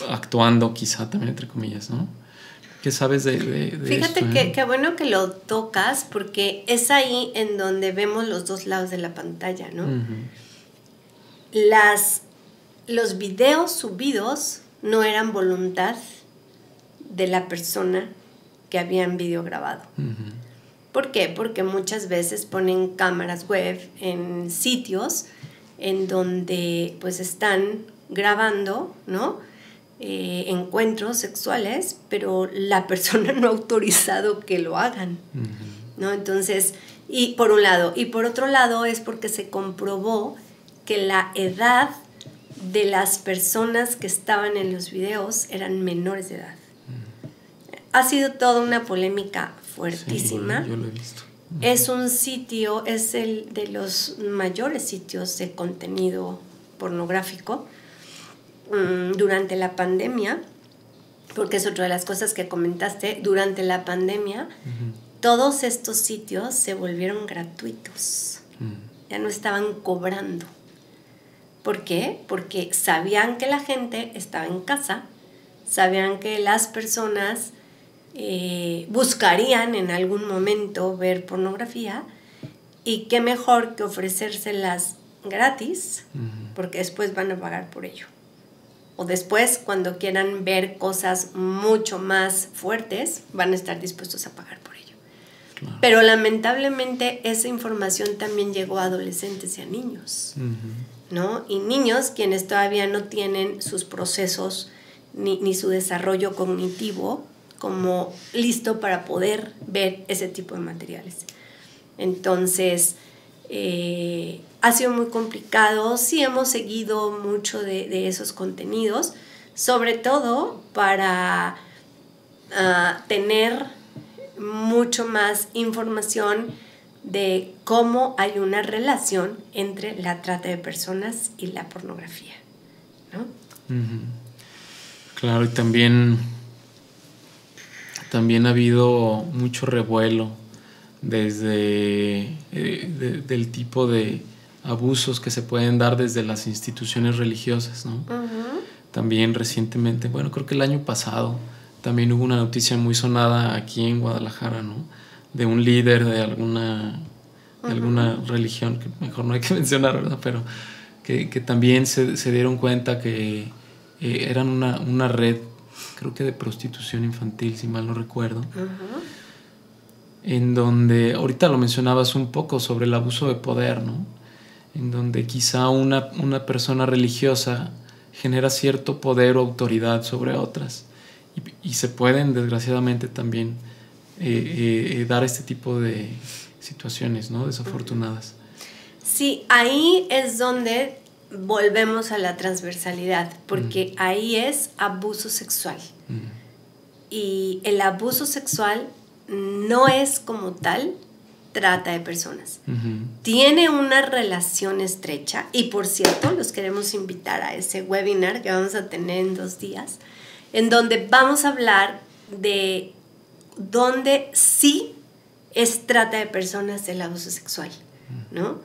Actuando, quizá también entre comillas, ¿no? ¿Qué sabes de Fíjate esto? Qué bueno que lo tocas, porque es ahí en donde vemos los dos lados de la pantalla, ¿no? Los videos subidos no eran voluntad de la persona que habían video grabado. ¿Por qué? Porque muchas veces ponen cámaras web en sitios en donde pues están grabando, ¿no? Encuentros sexuales, pero la persona no ha autorizado que lo hagan, ¿no? Entonces, y por un lado, y por otro lado es porque se comprobó que la edad de las personas que estaban en los videos eran menores de edad. Ha sido toda una polémica fuertísima. Sí, yo lo he visto. Es un sitio, es el de los mayores sitios de contenido pornográfico durante la pandemia, porque es otra de las cosas que comentaste. Durante la pandemia, todos estos sitios se volvieron gratuitos. Ya no estaban cobrando. ¿Por qué? Porque sabían que la gente estaba en casa, sabían que las personas buscarían en algún momento ver pornografía, y qué mejor que ofrecérselas gratis, porque después van a pagar por ello. O después, cuando quieran ver cosas mucho más fuertes, van a estar dispuestos a pagar por ello. Claro. Pero lamentablemente esa información también llegó a adolescentes y a niños, ¿no? Y niños quienes todavía no tienen sus procesos ni su desarrollo cognitivo como listo para poder ver ese tipo de materiales. Entonces, ha sido muy complicado. Sí hemos seguido mucho de esos contenidos, sobre todo para tener mucho más información de cómo hay una relación entre la trata de personas y la pornografía, ¿no? Claro, y también ha habido mucho revuelo desde del tipo de abusos que se pueden dar desde las instituciones religiosas, ¿no? También recientemente, bueno, creo que el año pasado también hubo una noticia muy sonada aquí en Guadalajara, ¿no? De un líder de alguna religión, que mejor no hay que mencionar, ¿verdad? Pero que también se dieron cuenta que eran una red, creo que de prostitución infantil, si mal no recuerdo. en donde, ahorita lo mencionabas un poco sobre el abuso de poder, ¿no? En donde quizá una persona religiosa genera cierto poder o autoridad sobre otras y se pueden desgraciadamente también dar este tipo de situaciones, ¿no? Desafortunadas. Sí, ahí es donde volvemos a la transversalidad, porque ahí es abuso sexual. Y el abuso sexual no es como tal trata de personas. Tiene una relación estrecha y, por cierto, los queremos invitar a ese webinar que vamos a tener en 2 días, en donde vamos a hablar de dónde sí es trata de personas el abuso sexual, ¿no?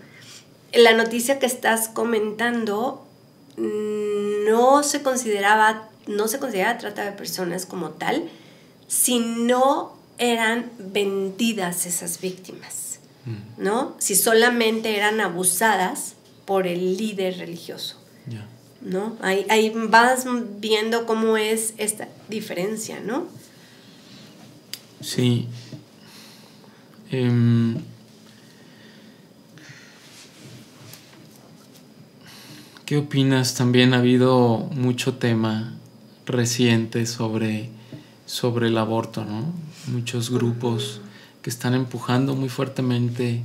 La noticia que estás comentando no se consideraba trata de personas como tal, sino eran vendidas esas víctimas, ¿no? Si solamente eran abusadas por el líder religioso, ¿no? Ahí vas viendo cómo es esta diferencia, ¿no? Sí. ¿Qué opinas? También ha habido mucho tema reciente sobre el aborto, ¿no? Muchos grupos que están empujando muy fuertemente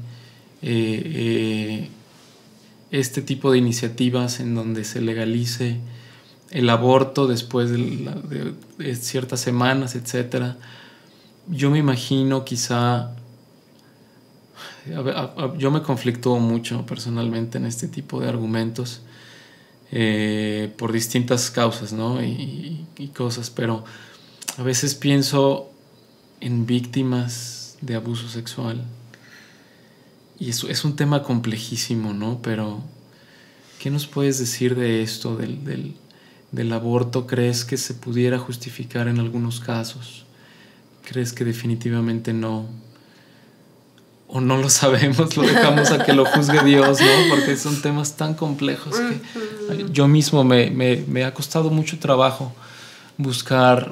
este tipo de iniciativas en donde se legalice el aborto después de ciertas semanas, etc. Yo me imagino quizá... yo me conflictúo mucho personalmente en este tipo de argumentos por distintas causas, ¿no? y cosas, pero a veces pienso en víctimas de abuso sexual y eso es un tema complejísimo, ¿no? Pero ¿qué nos puedes decir de esto, del aborto? ¿Crees que se pudiera justificar en algunos casos? ¿Crees que definitivamente no? ¿O no lo sabemos? Lo dejamos a que lo juzgue Dios, ¿no? Porque son temas tan complejos que yo mismo me ha costado mucho trabajo buscar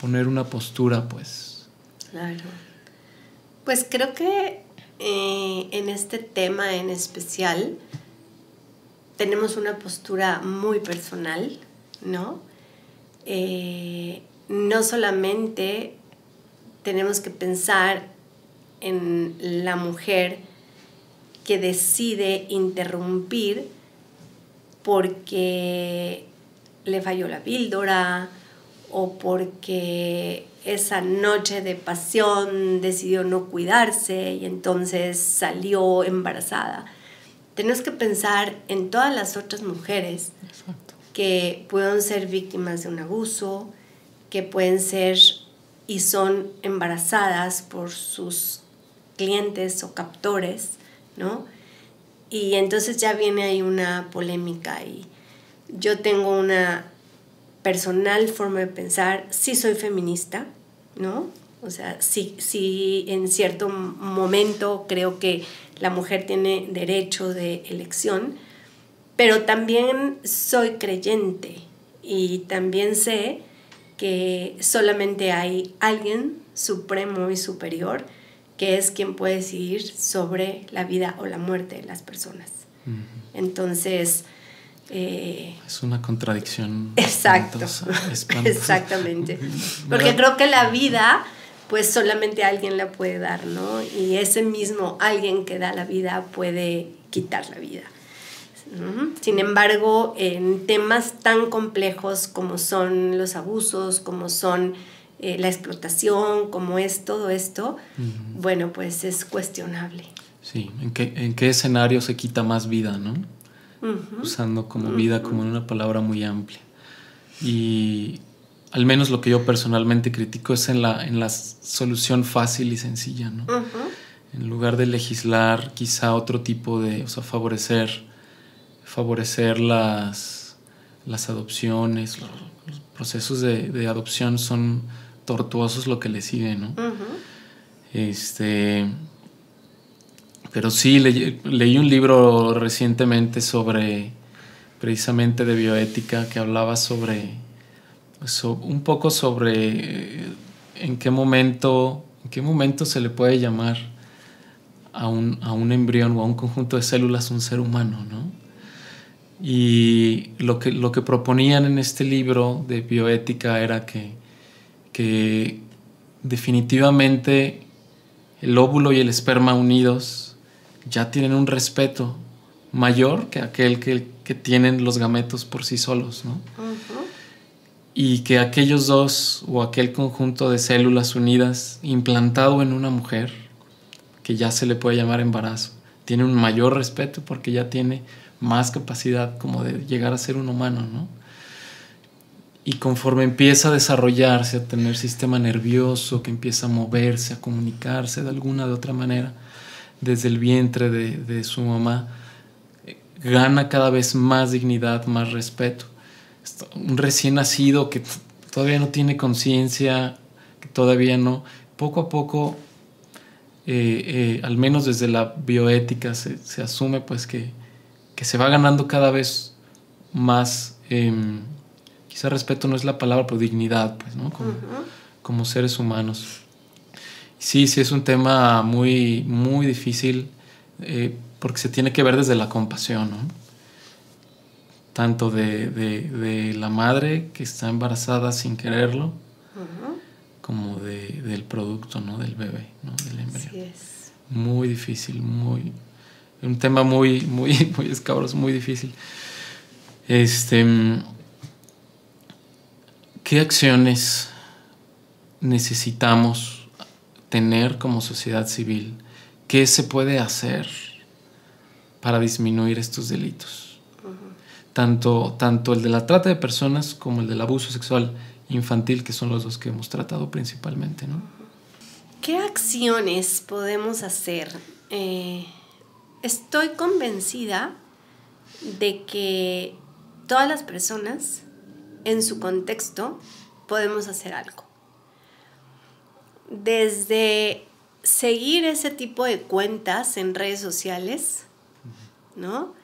poner una postura, pues. Claro. Pues creo que en este tema en especial tenemos una postura muy personal, ¿no? No solamente tenemos que pensar en la mujer que decide interrumpir porque le falló la píldora o porque esa noche de pasión decidió no cuidarse y entonces salió embarazada. Tenemos que pensar en todas las otras mujeres que pueden ser víctimas de un abuso, que pueden ser y son embarazadas por sus clientes o captores, ¿no? Y entonces ya viene ahí una polémica y yo tengo una personal forma de pensar. Sí soy feminista, ¿no? O sea, sí en cierto momento creo que la mujer tiene derecho de elección, pero también soy creyente y también sé que solamente hay alguien supremo y superior que es quien puede decidir sobre la vida o la muerte de las personas. Entonces... es una contradicción. Exacto, exactamente. Porque creo que la vida, pues solamente alguien la puede dar, ¿no? Y ese mismo alguien que da la vida puede quitar la vida. Sin embargo, en temas tan complejos como son los abusos, como son la explotación, como es todo esto, bueno, pues es cuestionable. Sí, ¿en qué escenario se quita más vida, no? Usando como vida como una palabra muy amplia. Y al menos lo que yo personalmente critico es en la solución fácil y sencilla, ¿no? En lugar de legislar quizá otro tipo de, o sea, favorecer las adopciones, los procesos de adopción son tortuosos lo que le sigue, ¿no? Pero sí, leí un libro recientemente precisamente de bioética, que hablaba un poco sobre en qué momento ¿En qué momento se le puede llamar a un embrión o a un conjunto de células un ser humano, ¿no? Y lo que proponían en este libro de bioética era que definitivamente el óvulo y el esperma unidos ya tienen un respeto mayor que aquel que tienen los gametos por sí solos, ¿no? Uh-huh. Y que aquellos dos o aquel conjunto de células unidas implantado en una mujer, que ya se le puede llamar embarazo, tiene un mayor respeto porque ya tiene más capacidad como de llegar a ser un humano, ¿no? Y conforme empieza a desarrollarse, a tener sistema nervioso, que empieza a moverse, a comunicarse de alguna de otra manera, desde el vientre de su mamá, gana cada vez más dignidad, más respeto. Un recién nacido que todavía no tiene conciencia, que todavía no, poco a poco, al menos desde la bioética se asume pues que se va ganando cada vez más, quizá respeto no es la palabra, pero dignidad, pues, ¿no? Como seres humanos. Sí, es un tema muy, muy difícil, porque se tiene que ver desde la compasión, ¿no? Tanto de la madre que está embarazada sin quererlo, como del producto, ¿no? Del bebé, ¿no? Del embrión. Así es. Muy difícil, un tema muy, muy, muy escabroso, muy difícil. ¿Qué acciones necesitamos tener como sociedad civil? ¿Qué se puede hacer para disminuir estos delitos? Tanto el de la trata de personas como el del abuso sexual infantil, que son los dos que hemos tratado principalmente, ¿no? ¿Qué acciones podemos hacer? Estoy convencida de que todas las personas en su contexto podemos hacer algo. Desde seguir ese tipo de cuentas en redes sociales, ¿no?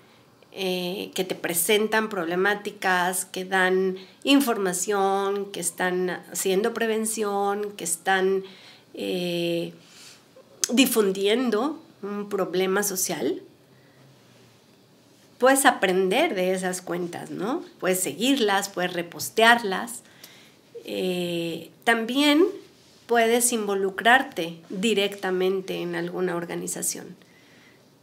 Que te presentan problemáticas, que dan información, que están haciendo prevención, que están difundiendo un problema social. Puedes aprender de esas cuentas, ¿no? Puedes seguirlas, puedes repostearlas. También puedes involucrarte directamente en alguna organización.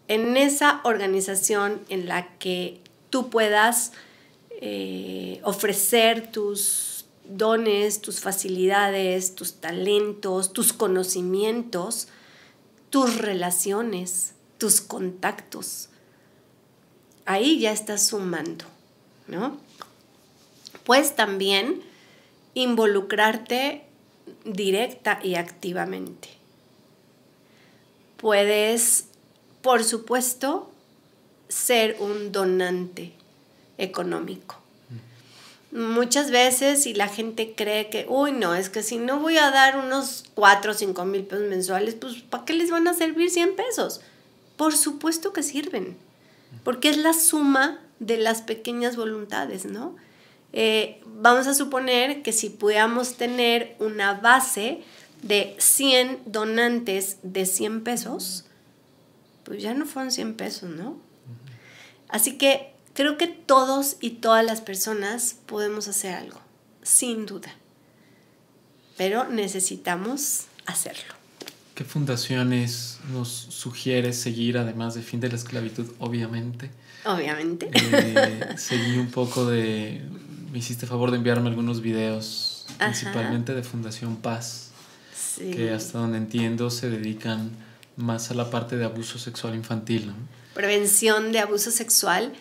En esa organización en la que tú puedas ofrecer tus dones, tus facilidades, tus talentos, tus conocimientos, tus relaciones, tus contactos. Ahí ya estás sumando, ¿no? Puedes también involucrarte directa y activamente. Puedes, por supuesto, ser un donante económico. Muchas veces, si la gente cree que, no, es que si no voy a dar unos 4 o 5 mil pesos mensuales, pues ¿para qué les van a servir 100 pesos? Por supuesto que sirven, porque es la suma de las pequeñas voluntades, ¿no? Vamos a suponer que si pudiéramos tener una base de 100 donantes de 100 pesos, pues ya no fueron 100 pesos, ¿no? Así que creo que todos y todas las personas podemos hacer algo, sin duda. Pero necesitamos hacerlo. ¿Qué fundaciones nos sugieres seguir, además de Fin de la Esclavitud, obviamente? Obviamente. Seguí un poco me hiciste favor de enviarme algunos videos, principalmente de Fundación Paz, sí, que hasta donde entiendo se dedican más a la parte de abuso sexual infantil, ¿no? Prevención de abuso sexual.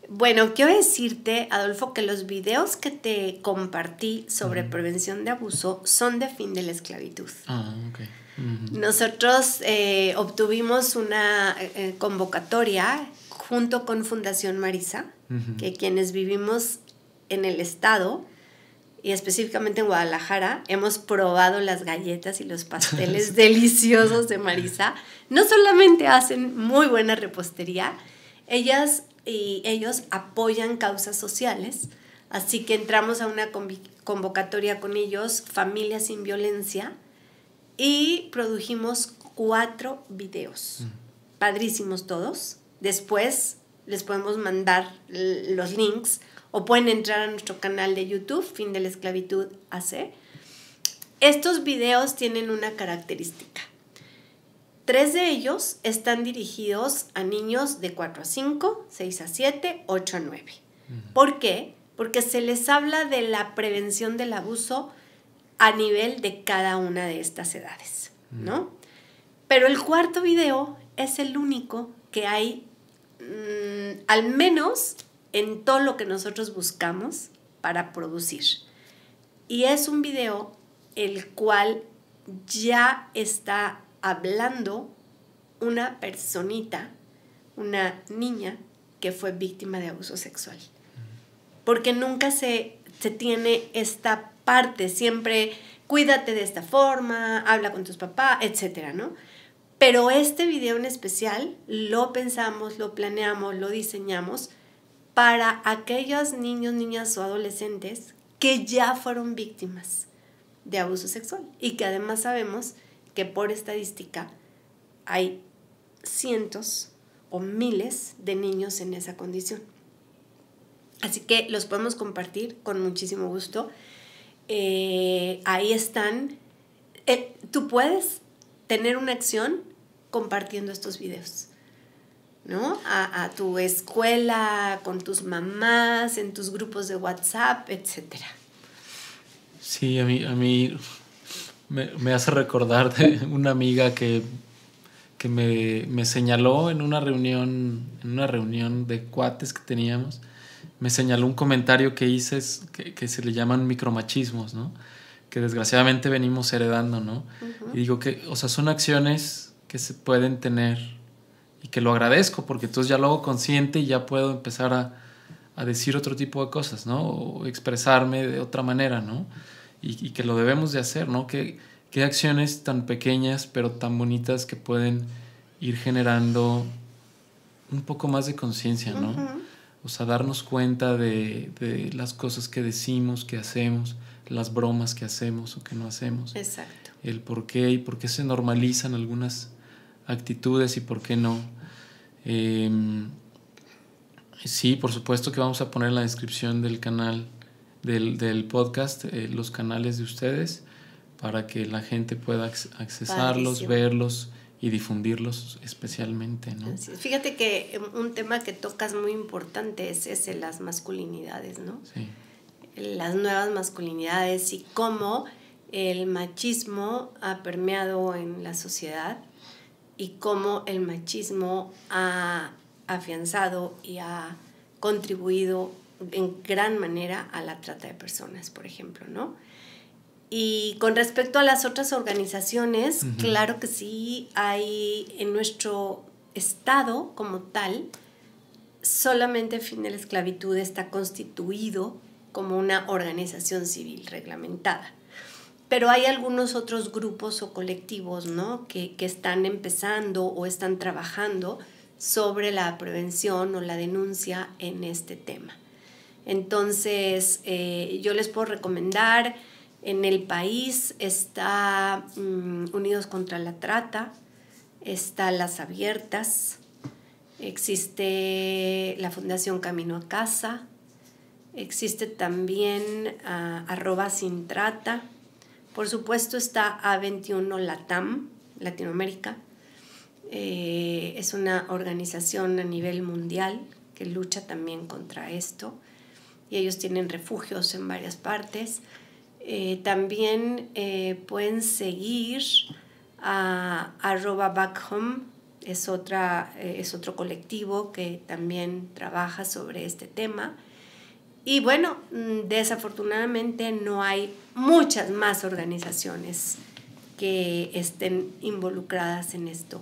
Bueno, quiero decirte, Adolfo, que los videos que te compartí sobre prevención de abuso son de Fin de la Esclavitud. Ok. Nosotros obtuvimos una convocatoria junto con Fundación Marisa, que quienes vivimos en el estado y específicamente en Guadalajara hemos probado las galletas y los pasteles deliciosos de Marisa. No solamente hacen muy buena repostería, ellas y ellos apoyan causas sociales, así que entramos a una convocatoria con ellos, Familias sin Violencia, y produjimos 4 videos. Padrísimos todos. Después les podemos mandar los links o pueden entrar a nuestro canal de YouTube, Fin de la Esclavitud AC. Estos videos tienen una característica. 3 de ellos están dirigidos a niños de 4 a 5, 6 a 7, 8 a 9. ¿Por qué? Porque se les habla de la prevención del abuso a nivel de cada una de estas edades, ¿no? Pero el 4.º video es el único que hay, al menos en todo lo que nosotros buscamos para producir. Y es un video el cual ya está hablando una personita, una niña que fue víctima de abuso sexual. Porque nunca se tiene esta parte, siempre cuídate de esta forma, habla con tus papás, etcétera, ¿no? Pero este video en especial lo pensamos, lo planeamos, lo diseñamos para aquellos niños, niñas o adolescentes que ya fueron víctimas de abuso sexual y que además sabemos que por estadística hay cientos o miles de niños en esa condición. Así que los podemos compartir con muchísimo gusto. Ahí están. Tú puedes tener una acción compartiendo estos videos, ¿no? A tu escuela, con tus mamás, en tus grupos de WhatsApp, etcétera. Sí, a mí me hace recordar de una amiga que me señaló en una reunión de cuates que teníamos. Me señaló un comentario que hice que se le llaman micromachismos, ¿no? Que desgraciadamente venimos heredando, ¿no? Uh-huh. Y digo que, o sea, son acciones que se pueden tener y que lo agradezco porque entonces ya lo hago consciente y ya puedo empezar a decir otro tipo de cosas, ¿no? O expresarme de otra manera, ¿no? Y que lo debemos de hacer, ¿no? Que acciones tan pequeñas pero tan bonitas que pueden ir generando un poco más de conciencia, ¿no? Uh-huh. O sea, darnos cuenta de las cosas que decimos, que hacemos, las bromas que hacemos o que no hacemos. Exacto. El por qué y por qué se normalizan algunas actitudes y por qué no. Sí, por supuesto que vamos a poner en la descripción del canal, del podcast, los canales de ustedes para que la gente pueda accesarlos, verlos y difundirlos especialmente, ¿no? Fíjate que un tema que tocas muy importante es ese, las masculinidades, ¿no? Sí. Las nuevas masculinidades y cómo el machismo ha permeado en la sociedad y cómo el machismo ha afianzado y ha contribuido en gran manera a la trata de personas, por ejemplo, ¿no? Y con respecto a las otras organizaciones, uh-huh. Claro que sí, hay en nuestro estado como tal, solamente Fin de la Esclavitud está constituido como una organización civil reglamentada. Pero hay algunos otros grupos o colectivos, ¿no? que están empezando o están trabajando sobre la prevención o la denuncia en este tema. Entonces, yo les puedo recomendar. En el país está Unidos contra la Trata, está Las Abiertas, existe la Fundación Camino a Casa, existe también @sin trata, por supuesto está A21 Latam, Latinoamérica, es una organización a nivel mundial que lucha también contra esto y ellos tienen refugios en varias partes. También pueden seguir a @backhome, es otro colectivo que también trabaja sobre este tema. Y bueno, desafortunadamente no hay muchas más organizaciones que estén involucradas en esto,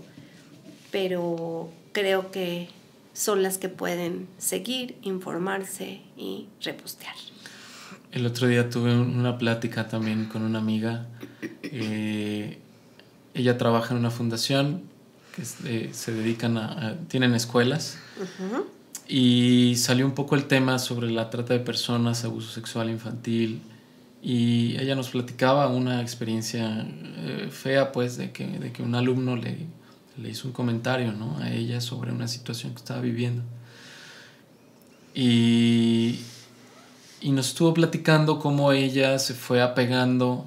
pero creo que son las que pueden seguir, informarse y repostear. El otro día tuve una plática también con una amiga. Ella trabaja en una fundación que se dedican tienen escuelas. Uh-huh. Y salió un poco el tema sobre la trata de personas, abuso sexual infantil Y ella nos platicaba una experiencia fea, pues, de que un alumno le hizo un comentario, ¿no?, a ella sobre una situación que estaba viviendo. Y nos estuvo platicando cómo ella se fue apegando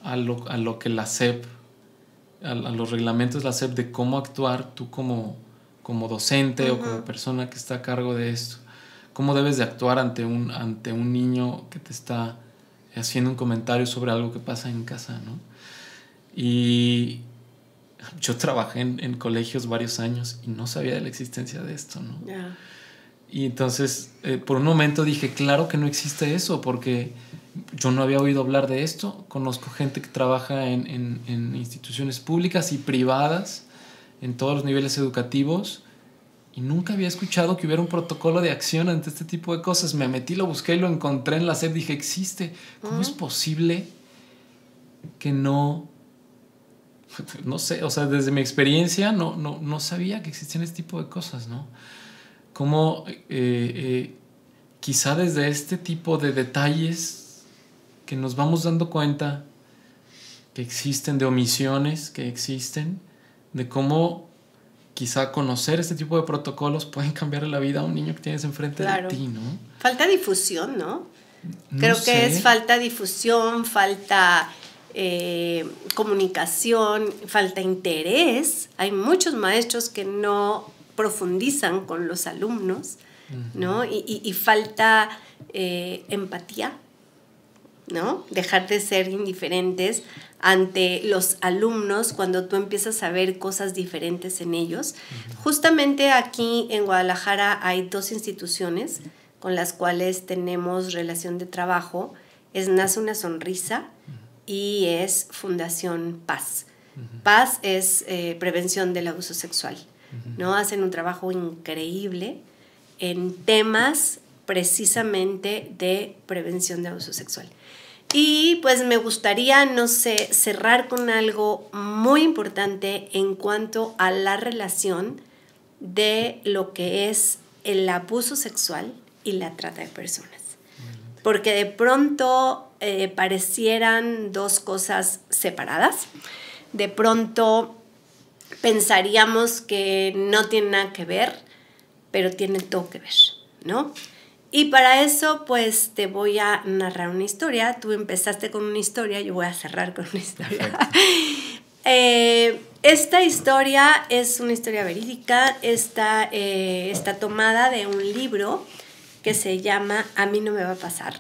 a lo que la SEP, a los reglamentos de la SEP, de cómo actuar tú como docente o como persona que está a cargo de esto. Cómo debes de actuar ante un niño que te está haciendo un comentario sobre algo que pasa en casa, ¿no? Y yo trabajé en colegios varios años y no sabía de la existencia de esto, ¿no? Yeah. Y entonces, por un momento dije, claro que no existe eso, porque yo no había oído hablar de esto. Conozco gente que trabaja en instituciones públicas y privadas, en todos los niveles educativos, y nunca había escuchado que hubiera un protocolo de acción ante este tipo de cosas. Me metí, lo busqué y lo encontré en la SEP. Dije, existe. ¿Cómo es posible que no sé? O sea, desde mi experiencia no sabía que existían este tipo de cosas, ¿no? Cómo quizá desde este tipo de detalles que nos vamos dando cuenta que existen, de omisiones que existen, de cómo quizá conocer este tipo de protocolos pueden cambiar la vida a un niño que tienes enfrente de ti, ¿no? Falta difusión, ¿no? Creo que es falta difusión, falta comunicación, falta interés. Hay muchos maestros que no profundizan con los alumnos, ¿no? Y falta empatía, ¿no? Dejar de ser indiferentes ante los alumnos cuando tú empiezas a ver cosas diferentes en ellos. Justamente aquí en Guadalajara hay 2 instituciones con las cuales tenemos relación de trabajo. Es Nace una Sonrisa y es Fundación Paz. Paz es prevención del abuso sexual, ¿no? Hacen un trabajo increíble en temas precisamente de prevención de abuso sexual. Y pues me gustaría, no sé, cerrar con algo muy importante en cuanto a la relación de lo que es el abuso sexual y la trata de personas. Porque de pronto parecieran 2 cosas separadas. De pronto pensaríamos que no tiene nada que ver, pero tiene todo que ver, ¿no? Y para eso, pues, te voy a narrar una historia. Tú empezaste con una historia, yo voy a cerrar con una historia. Esta historia es una historia verídica. Está tomada de un libro que se llama A mí no me va a pasar.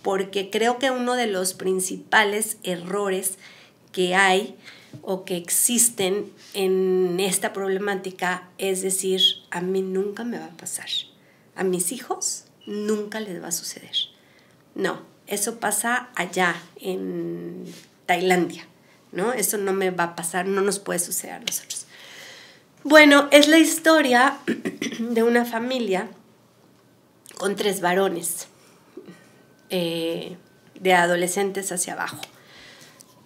Porque creo que uno de los principales errores que hay o que existen en esta problemática es decir, a mí nunca me va a pasar. A mis hijos nunca les va a suceder. No, eso pasa allá en Tailandia, ¿no? Eso no me va a pasar, no nos puede suceder a nosotros. Bueno, es la historia de una familia con 3 varones, de adolescentes hacia abajo.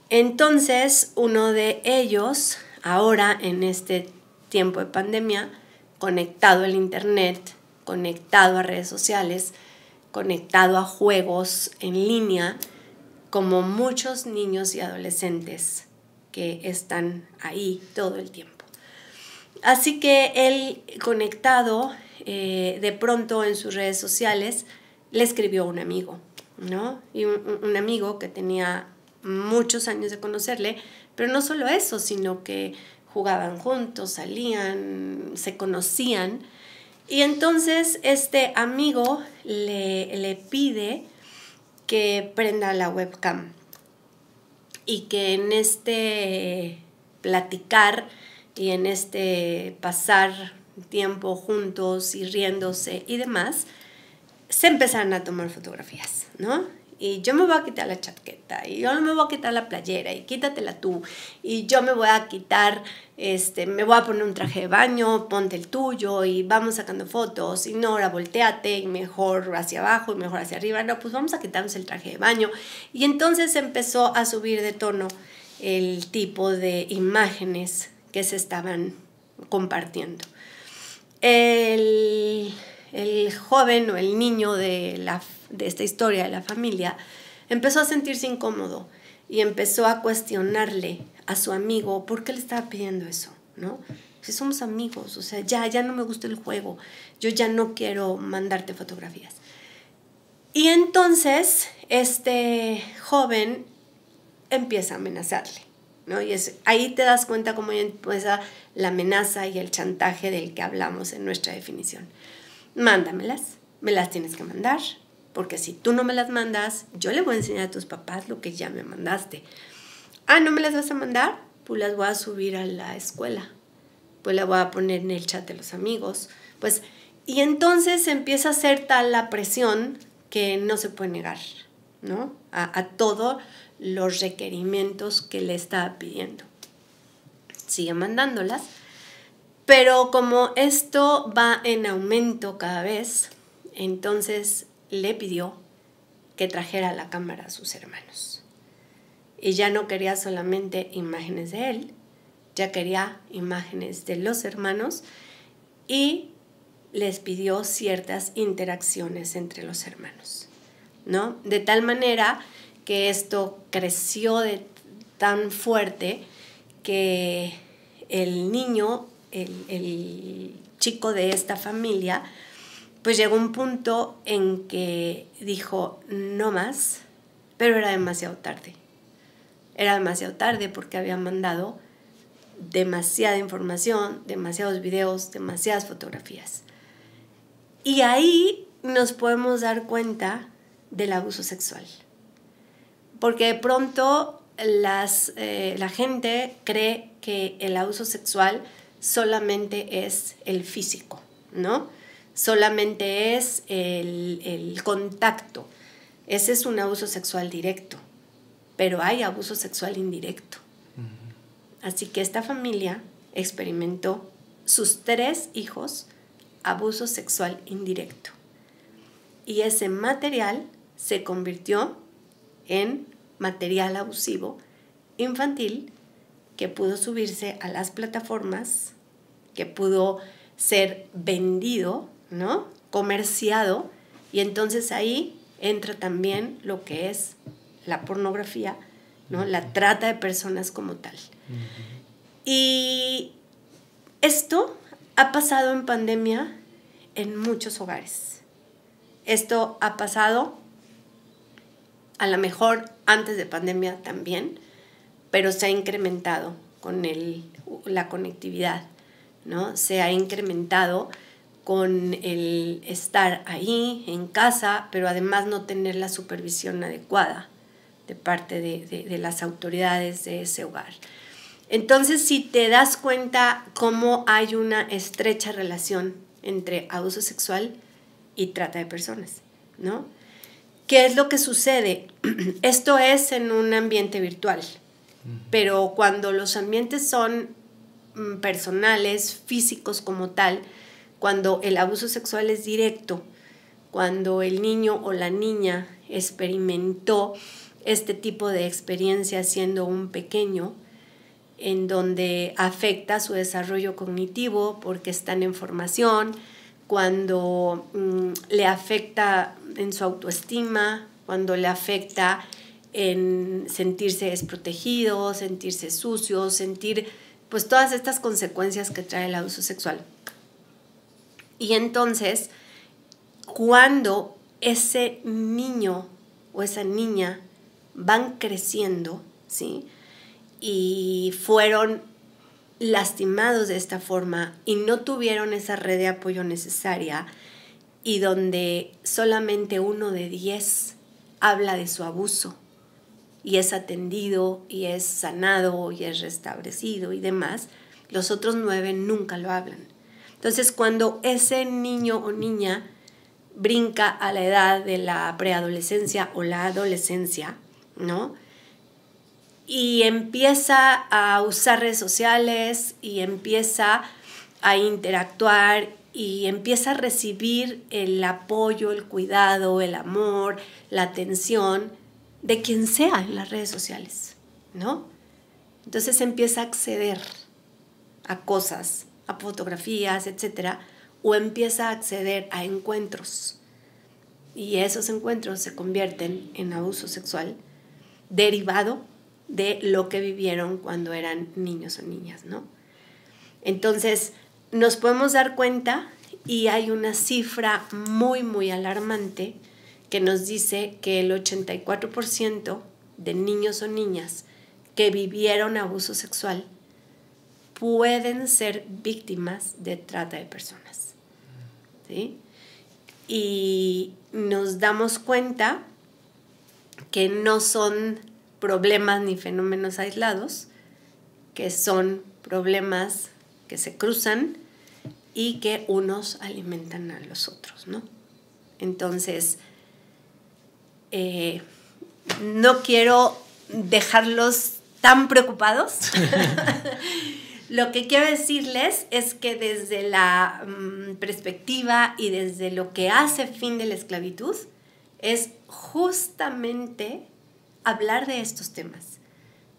Entonces, uno de ellos, ahora en este tiempo de pandemia, conectado al internet, conectado a redes sociales, conectado a juegos en línea, como muchos niños y adolescentes que están ahí todo el tiempo. Así que él, conectado, de pronto en sus redes sociales, le escribió a un amigo, ¿no? Y un amigo que tenía muchos años de conocerle, pero no solo eso, sino que jugaban juntos, salían, se conocían. Y entonces este amigo le pide que prenda la webcam y que en este platicar y en este pasar tiempo juntos y riéndose y demás, se empezaron a tomar fotografías, ¿no? Y yo me voy a quitar la chaqueta, y yo me voy a quitar la playera, y quítatela tú, y yo me voy a quitar, me voy a poner un traje de baño, ponte el tuyo, y vamos sacando fotos, y no, ahora volteate, y mejor hacia abajo, y mejor hacia arriba, no, pues vamos a quitarnos el traje de baño. Y entonces empezó a subir de tono el tipo de imágenes que se estaban compartiendo. El joven o el niño de esta historia de la familia empezó a sentirse incómodo y empezó a cuestionarle a su amigo por qué le estaba pidiendo eso, ¿no? Si somos amigos, o sea, ya no me gusta el juego, yo ya no quiero mandarte fotografías. Y entonces este joven empieza a amenazarle, ¿no? Y ahí te das cuenta cómo empieza la amenaza y el chantaje del que hablamos en nuestra definición. Mándamelas, me las tienes que mandar, porque si tú no me las mandas, yo le voy a enseñar a tus papás lo que ya me mandaste. Ah, ¿no me las vas a mandar? Pues las voy a subir a la escuela, pues la voy a poner en el chat de los amigos, pues, y entonces empieza a ser tal la presión que no se puede negar, ¿no? A todos los requerimientos que le estaba pidiendo. Sigue mandándolas, pero como esto va en aumento cada vez, entonces le pidió que trajera la cámara a sus hermanos. Y ya no quería solamente imágenes de él, ya quería imágenes de los hermanos y les pidió ciertas interacciones entre los hermanos, ¿no? De tal manera que esto creció tan fuerte que el niño, el chico de esta familia, pues llegó a un punto en que dijo no más, pero era demasiado tarde. Era demasiado tarde porque había mandado demasiada información, demasiados videos, demasiadas fotografías. Y ahí nos podemos dar cuenta del abuso sexual. Porque de pronto la gente cree que el abuso sexual solamente es el físico, ¿no? Solamente es el contacto. Ese es un abuso sexual directo, pero hay abuso sexual indirecto. Así que esta familia experimentó, sus 3 hijos, abuso sexual indirecto. Y ese material se convirtió en material abusivo infantil que pudo subirse a las plataformas, que pudo ser vendido, ¿no? Comerciado, y entonces ahí entra también lo que es la pornografía, ¿no? La trata de personas como tal. Y esto ha pasado en pandemia en muchos hogares. Esto ha pasado a lo mejor antes de pandemia también, pero se ha incrementado con la conectividad, ¿no? Se ha incrementado con el estar ahí en casa, pero además no tener la supervisión adecuada de parte de las autoridades de ese hogar. Entonces, si te das cuenta cómo hay una estrecha relación entre abuso sexual y trata de personas, ¿no? ¿Qué es lo que sucede? Esto es en un ambiente virtual, pero cuando los ambientes son personales, físicos como tal, cuando el abuso sexual es directo, cuando el niño o la niña experimentó este tipo de experiencia siendo un pequeño, en donde afecta su desarrollo cognitivo porque están en formación, cuando le afecta en su autoestima, cuando le afecta en sentirse desprotegido, sentirse sucio, sentir pues todas estas consecuencias que trae el abuso sexual. Y entonces, cuando ese niño o esa niña van creciendo, ¿sí? Y fueron lastimados de esta forma y no tuvieron esa red de apoyo necesaria, y donde solamente 1 de 10 habla de su abuso y es atendido y es sanado y es restablecido y demás, los otros 9 nunca lo hablan. Entonces, cuando ese niño o niña brinca a la edad de la preadolescencia o la adolescencia, ¿no? Y empieza a usar redes sociales y empieza a interactuar y empieza a recibir el apoyo, el cuidado, el amor, la atención de quien sea en las redes sociales, ¿no? Entonces empieza a acceder a cosas, a fotografías, etcétera, o empieza a acceder a encuentros. y esos encuentros se convierten en abuso sexual derivado de lo que vivieron cuando eran niños o niñas, ¿no? Entonces, nos podemos dar cuenta, y hay una cifra muy, muy alarmante que nos dice que el 84% de niños o niñas que vivieron abuso sexual pueden ser víctimas de trata de personas, ¿sí? Y nos damos cuenta que no son problemas ni fenómenos aislados, que son problemas que se cruzan y que unos alimentan a los otros, ¿no? Entonces, no quiero dejarlos tan preocupados. Lo que quiero decirles es que desde la perspectiva y desde lo que hace Fin de la Esclavitud es justamente hablar de estos temas.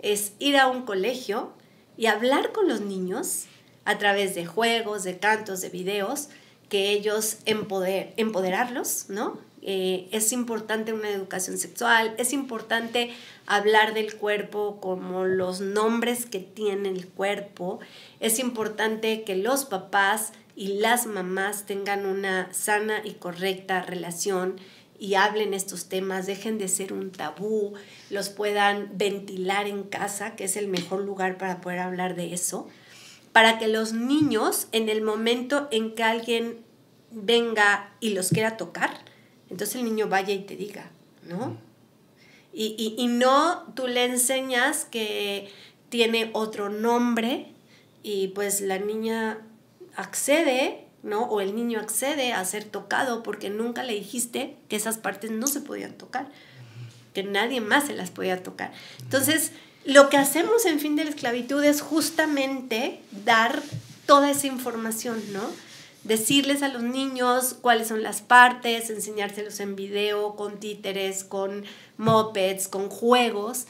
Es ir a un colegio y hablar con los niños a través de juegos, de cantos, de videos, que ellos empoderarlos, ¿no? Es importante una educación sexual, es importante hablar del cuerpo como los nombres que tiene el cuerpo, es importante que los papás y las mamás tengan una sana y correcta relación y hablen estos temas, dejen de ser un tabú, los puedan ventilar en casa, que es el mejor lugar para poder hablar de eso, para que los niños, en el momento en que alguien venga y los quiera tocar, entonces el niño vaya y te diga, ¿no? Y no tú le enseñas que tiene otro nombre y pues la niña accede, ¿no? O el niño accede a ser tocado porque nunca le dijiste que esas partes no se podían tocar, que nadie más se las podía tocar. Entonces, lo que hacemos en Fin de la Esclavitud es justamente dar toda esa información, ¿no? Decirles a los niños cuáles son las partes, enseñárselos en video, con títeres, con mopeds, con juegos.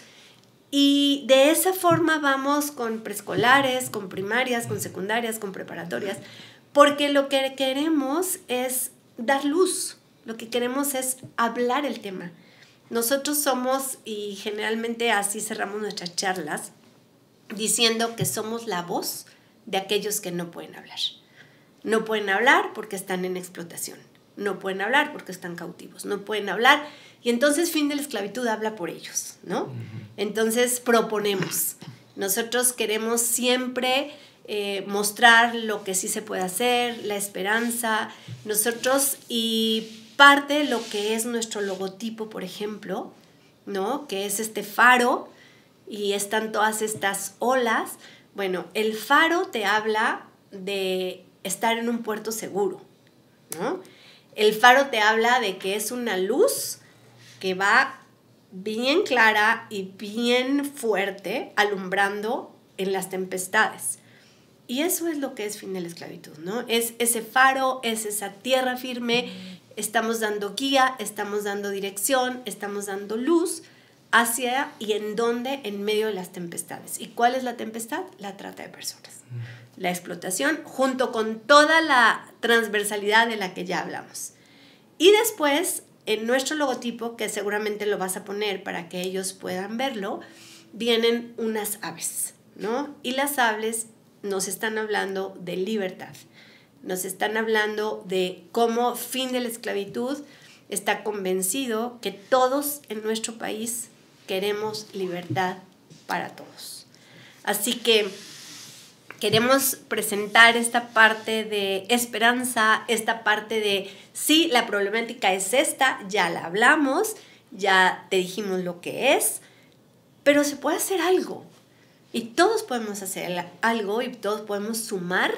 Y de esa forma vamos con preescolares, con primarias, con secundarias, con preparatorias, porque lo que queremos es dar luz, lo que queremos es hablar el tema. Nosotros somos, y generalmente así cerramos nuestras charlas, diciendo que somos la voz de aquellos que no pueden hablar. No pueden hablar porque están en explotación, no pueden hablar porque están cautivos, no pueden hablar, y entonces Fin de la Esclavitud habla por ellos, ¿no? Entonces proponemos, nosotros queremos siempre mostrar lo que sí se puede hacer, la esperanza, nosotros, y parte de lo que es nuestro logotipo, por ejemplo, ¿no? Que es este faro, y están todas estas olas. Bueno, el faro te habla de estar en un puerto seguro, ¿no? El faro te habla de que es una luz que va bien clara y bien fuerte alumbrando en las tempestades. Y eso es lo que es Fin de la Esclavitud, ¿no? Es ese faro, es esa tierra firme, estamos dando guía, estamos dando dirección, estamos dando luz hacia y en dónde, en medio de las tempestades. ¿Y cuál es la tempestad? La trata de personas. La explotación, junto con toda la transversalidad de la que ya hablamos. Y después, en nuestro logotipo, que seguramente lo vas a poner para que ellos puedan verlo, vienen unas aves, ¿no? Y las aves nos están hablando de libertad, nos están hablando de cómo Fin de la Esclavitud está convencido que todos en nuestro país queremos libertad para todos. Así que queremos presentar esta parte de esperanza, esta parte de, sí, la problemática es esta, ya la hablamos, ya te dijimos lo que es, pero se puede hacer algo. Y todos podemos hacer algo y todos podemos sumar,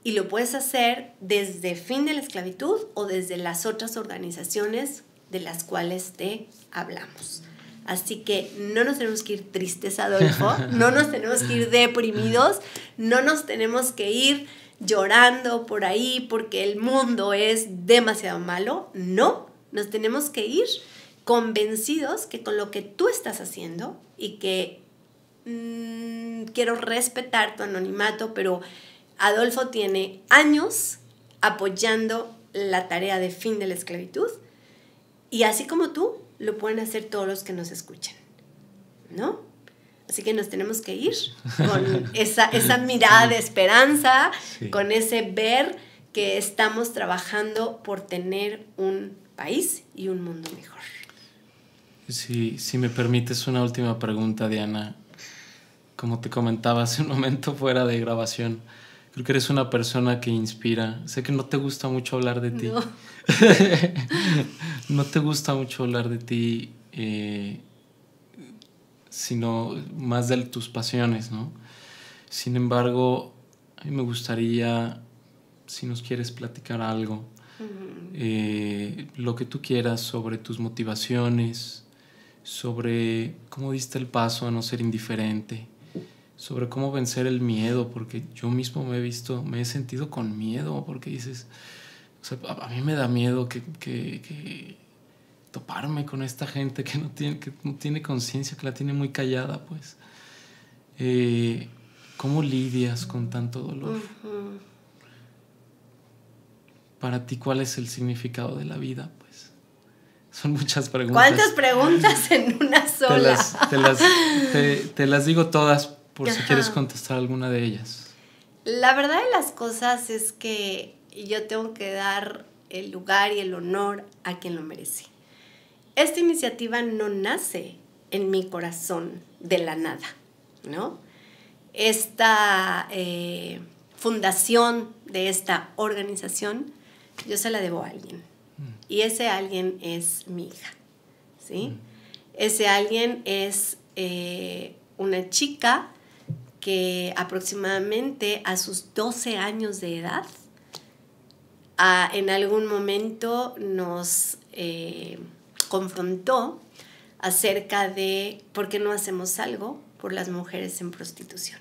y lo puedes hacer desde Fin de la Esclavitud o desde las otras organizaciones de las cuales te hablamos. Así que no nos tenemos que ir tristes, Adolfo, no nos tenemos que ir deprimidos, no nos tenemos que ir llorando por ahí porque el mundo es demasiado malo. No, nos tenemos que ir convencidos que con lo que tú estás haciendo, y que quiero respetar tu anonimato, pero Adolfo tiene años apoyando la tarea de Fin de la Esclavitud, Y así como tú, lo pueden hacer todos los que nos escuchan, ¿no? Así que nos tenemos que ir con esa mirada de esperanza, Sí. con ese ver que estamos trabajando por tener un país y un mundo mejor. Sí, si me permites una última pregunta, Diana. Como te comentaba hace un momento fuera de grabación, creo que eres una persona que inspira. Sé que no te gusta mucho hablar de ti. No. No te gusta mucho hablar de ti, sino más de tus pasiones, ¿no? Sin embargo, a mí me gustaría, si nos quieres platicar algo, lo que tú quieras sobre tus motivaciones, sobre cómo diste el paso a no ser indiferente, sobre cómo vencer el miedo, porque yo mismo me he sentido con miedo, porque dices, o sea, a mí me da miedo que toparme con esta gente que no tiene conciencia, que la tiene muy callada, pues. ¿Cómo lidias con tanto dolor? Para ti, ¿cuál es el significado de la vida? Pues son muchas preguntas. ¿Cuántas preguntas en una sola? Te las digo todas por si Ajá. quieres contestar alguna de ellas. La verdad de las cosas es que yo tengo que dar el lugar y el honor a quien lo merece. Esta iniciativa no nace en mi corazón de la nada, ¿no? Esta fundación de esta organización, yo se la debo a alguien. Y ese alguien es mi hija, ¿sí? Ese alguien es una chica que aproximadamente a sus 12 años de edad, en algún momento nos confrontó acerca de por qué no hacemos algo por las mujeres en prostitución.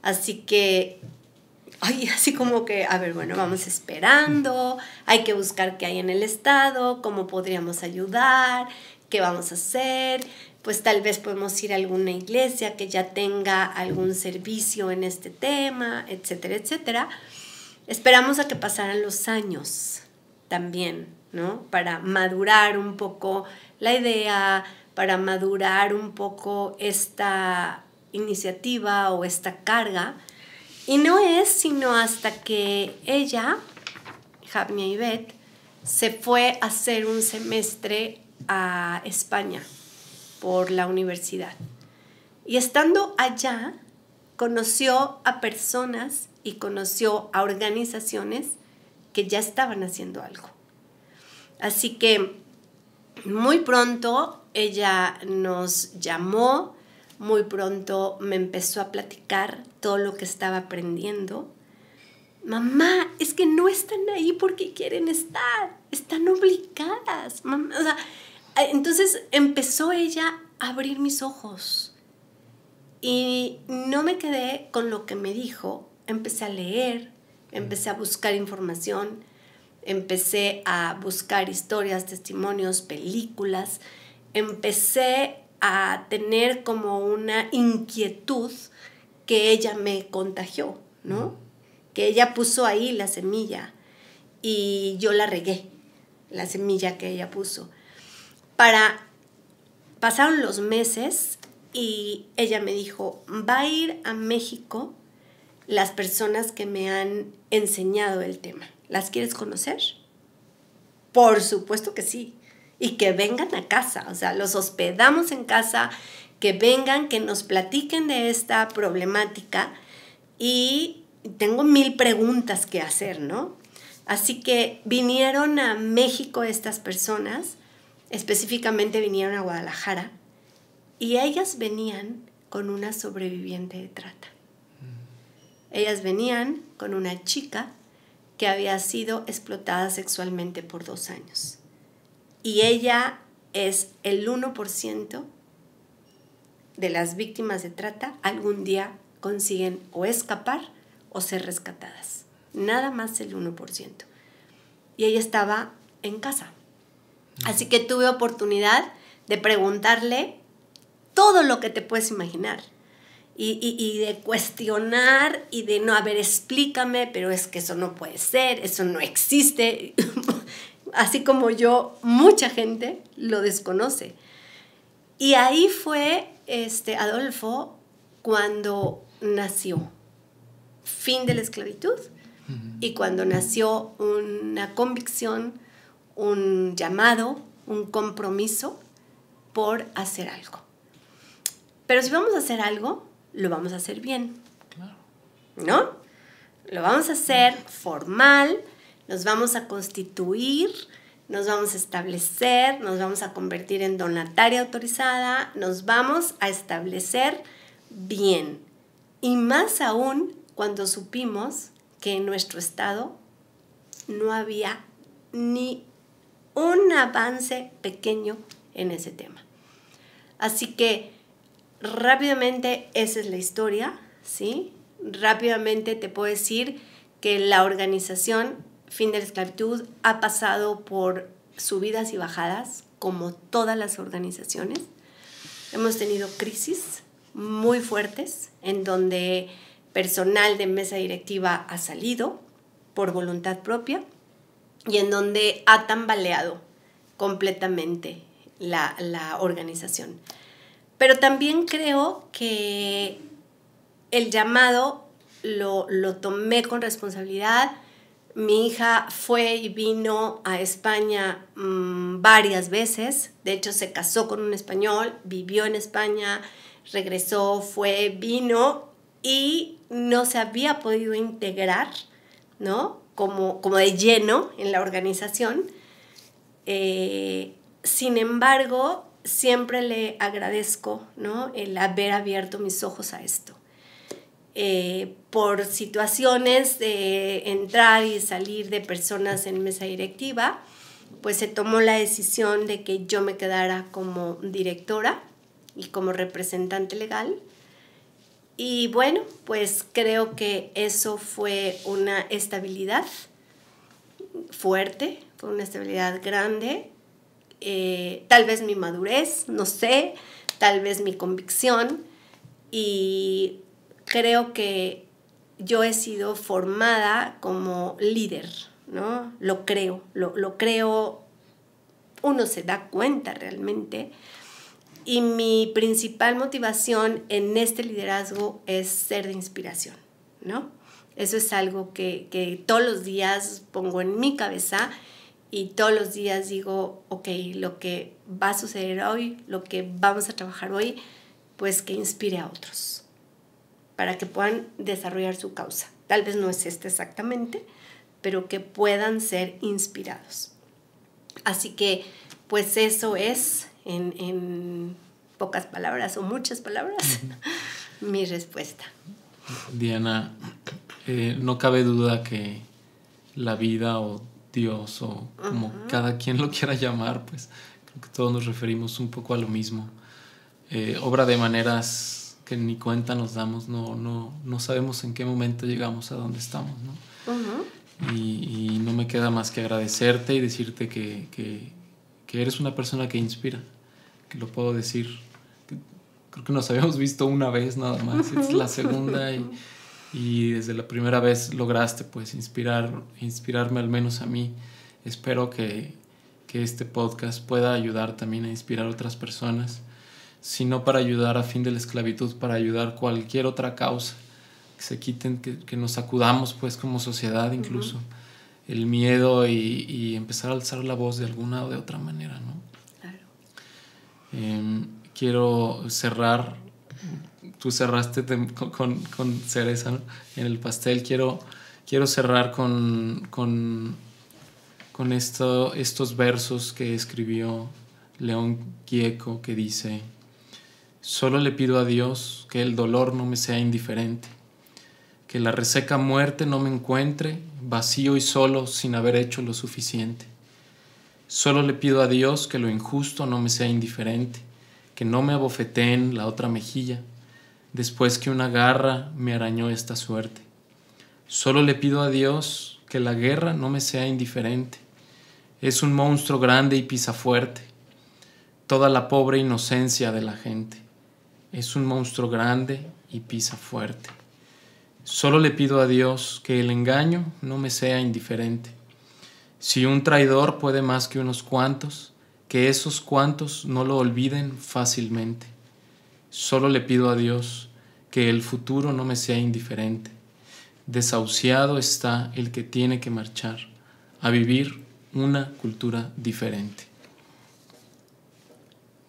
Así que, así como que, a ver, bueno, vamos esperando, hay que buscar qué hay en el estado, cómo podríamos ayudar, qué vamos a hacer, pues tal vez podemos ir a alguna iglesia que ya tenga algún servicio en este tema, etcétera, etcétera. Esperamos a que pasaran los años también, ¿no? Para madurar un poco la idea, para madurar un poco esta iniciativa o esta carga. Y no es sino hasta que ella, Javnia Ivette, se fue a hacer un semestre a España por la universidad. Y estando allá, conoció a personas y conoció a organizaciones que ya estaban haciendo algo. Así que muy pronto ella nos llamó, muy pronto me empezó a platicar todo lo que estaba aprendiendo. Mamá, es que no están ahí porque quieren estar, están obligadas. Mamá, o sea, entonces empezó ella a abrir mis ojos y no me quedé con lo que me dijo. Empecé a leer, empecé a buscar información, empecé a buscar historias, testimonios, películas, empecé a tener como una inquietud que ella me contagió, ¿no? Que ella puso ahí la semilla y yo la regué, la semilla que ella puso. Pasaron los meses y ella me dijo, va a ir a México las personas que me han enseñado el tema. ¿Las quieres conocer? Por supuesto que sí. Y que vengan a casa, o sea, los hospedamos en casa, que vengan, que nos platiquen de esta problemática y tengo 1000 preguntas que hacer, ¿no? Así que vinieron a México estas personas, específicamente vinieron a Guadalajara y ellas venían con una sobreviviente de trata. Ellas venían con una chica que había sido explotada sexualmente por 2 años. Y ella es el 1% de las víctimas de trata, algún día consiguen o escapar o ser rescatadas. Nada más el 1%. Y ella estaba en casa. Así que tuve oportunidad de preguntarle todo lo que te puedes imaginar. Y de cuestionar y de no, a ver, explícame, pero es que eso no puede ser, eso no existe. Así como yo, mucha gente lo desconoce. Y ahí fue Adolfo cuando nació Fin de la Esclavitud y cuando nació una convicción, un llamado, un compromiso por hacer algo. Pero si vamos a hacer algo, lo vamos a hacer bien. Claro. ¿No? Lo vamos a hacer formal, nos vamos a constituir, nos vamos a establecer, nos vamos a convertir en donataria autorizada, nos vamos a establecer bien. Y más aún cuando supimos que en nuestro estado no había ni un avance pequeño en ese tema. Así que rápidamente esa es la historia, ¿sí? Rápidamente te puedo decir que la organización Fin de la Esclavitud ha pasado por subidas y bajadas, como todas las organizaciones. Hemos tenido crisis muy fuertes en donde personal de mesa directiva ha salido por voluntad propia y en donde ha tambaleado completamente la organización. Pero también creo que el llamado lo tomé con responsabilidad. Mi hija fue y vino a España varias veces. De hecho, se casó con un español, vivió en España, regresó, fue, vino y no se había podido integrar, ¿no? Como de lleno en la organización. Sin embargo, siempre le agradezco, ¿no?, el haber abierto mis ojos a esto. Por situaciones de entrar y salir de personas en mesa directiva, pues se tomó la decisión de que yo me quedara como directora y como representante legal. Y bueno, pues creo que eso fue una estabilidad fuerte, fue una estabilidad grande. Tal vez mi madurez, no sé, tal vez mi convicción, y creo que yo he sido formada como líder, ¿no? Lo creo, uno se da cuenta realmente, y mi principal motivación en este liderazgo es ser de inspiración, ¿no? Eso es algo que todos los días pongo en mi cabeza y todos los días digo, ok, lo que va a suceder hoy, lo que vamos a trabajar hoy, pues que inspire a otros para que puedan desarrollar su causa. Tal vez no es exactamente, pero que puedan ser inspirados. Así que, pues eso es, en pocas palabras o muchas palabras, mi respuesta. Diana, no cabe duda que la vida o Dios o como cada quien lo quiera llamar, pues creo que todos nos referimos un poco a lo mismo. Obra de maneras que ni cuenta nos damos, no sabemos en qué momento llegamos a donde estamos, ¿no? Y no me queda más que agradecerte y decirte que eres una persona que inspira, que lo puedo decir. Creo que nos habíamos visto una vez nada más, es la segunda y desde la primera vez lograste pues inspirarme al menos a mí. Espero que este podcast pueda ayudar también a inspirar a otras personas, si no para ayudar a Fin de la Esclavitud, para ayudar cualquier otra causa, que se quiten, que nos sacudamos pues como sociedad incluso el miedo y empezar a alzar la voz de alguna o de otra manera, ¿no? Claro. Quiero cerrar, tú cerraste con cereza, ¿no?, en el pastel. Quiero cerrar con estos versos que escribió León Gieco, que dice: solo le pido a Dios que el dolor no me sea indiferente, que la reseca muerte no me encuentre vacío y solo sin haber hecho lo suficiente. Solo le pido a Dios que lo injusto no me sea indiferente, que no me abofeteen la otra mejilla, después que una garra me arañó esta suerte. Solo le pido a Dios que la guerra no me sea indiferente. Es un monstruo grande y pisa fuerte toda la pobre inocencia de la gente. Es un monstruo grande y pisa fuerte. Solo le pido a Dios que el engaño no me sea indiferente. Si un traidor puede más que unos cuantos, que esos cuantos no lo olviden fácilmente. Solo le pido a Dios que el futuro no me sea indiferente. Desahuciado está el que tiene que marchar a vivir una cultura diferente.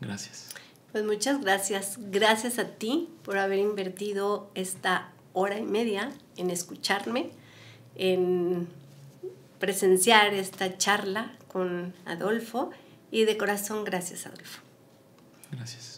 Gracias. Pues muchas gracias. Gracias a ti por haber invertido esta hora y media en escucharme, en presenciar esta charla con Adolfo, y de corazón gracias, Adolfo. Gracias.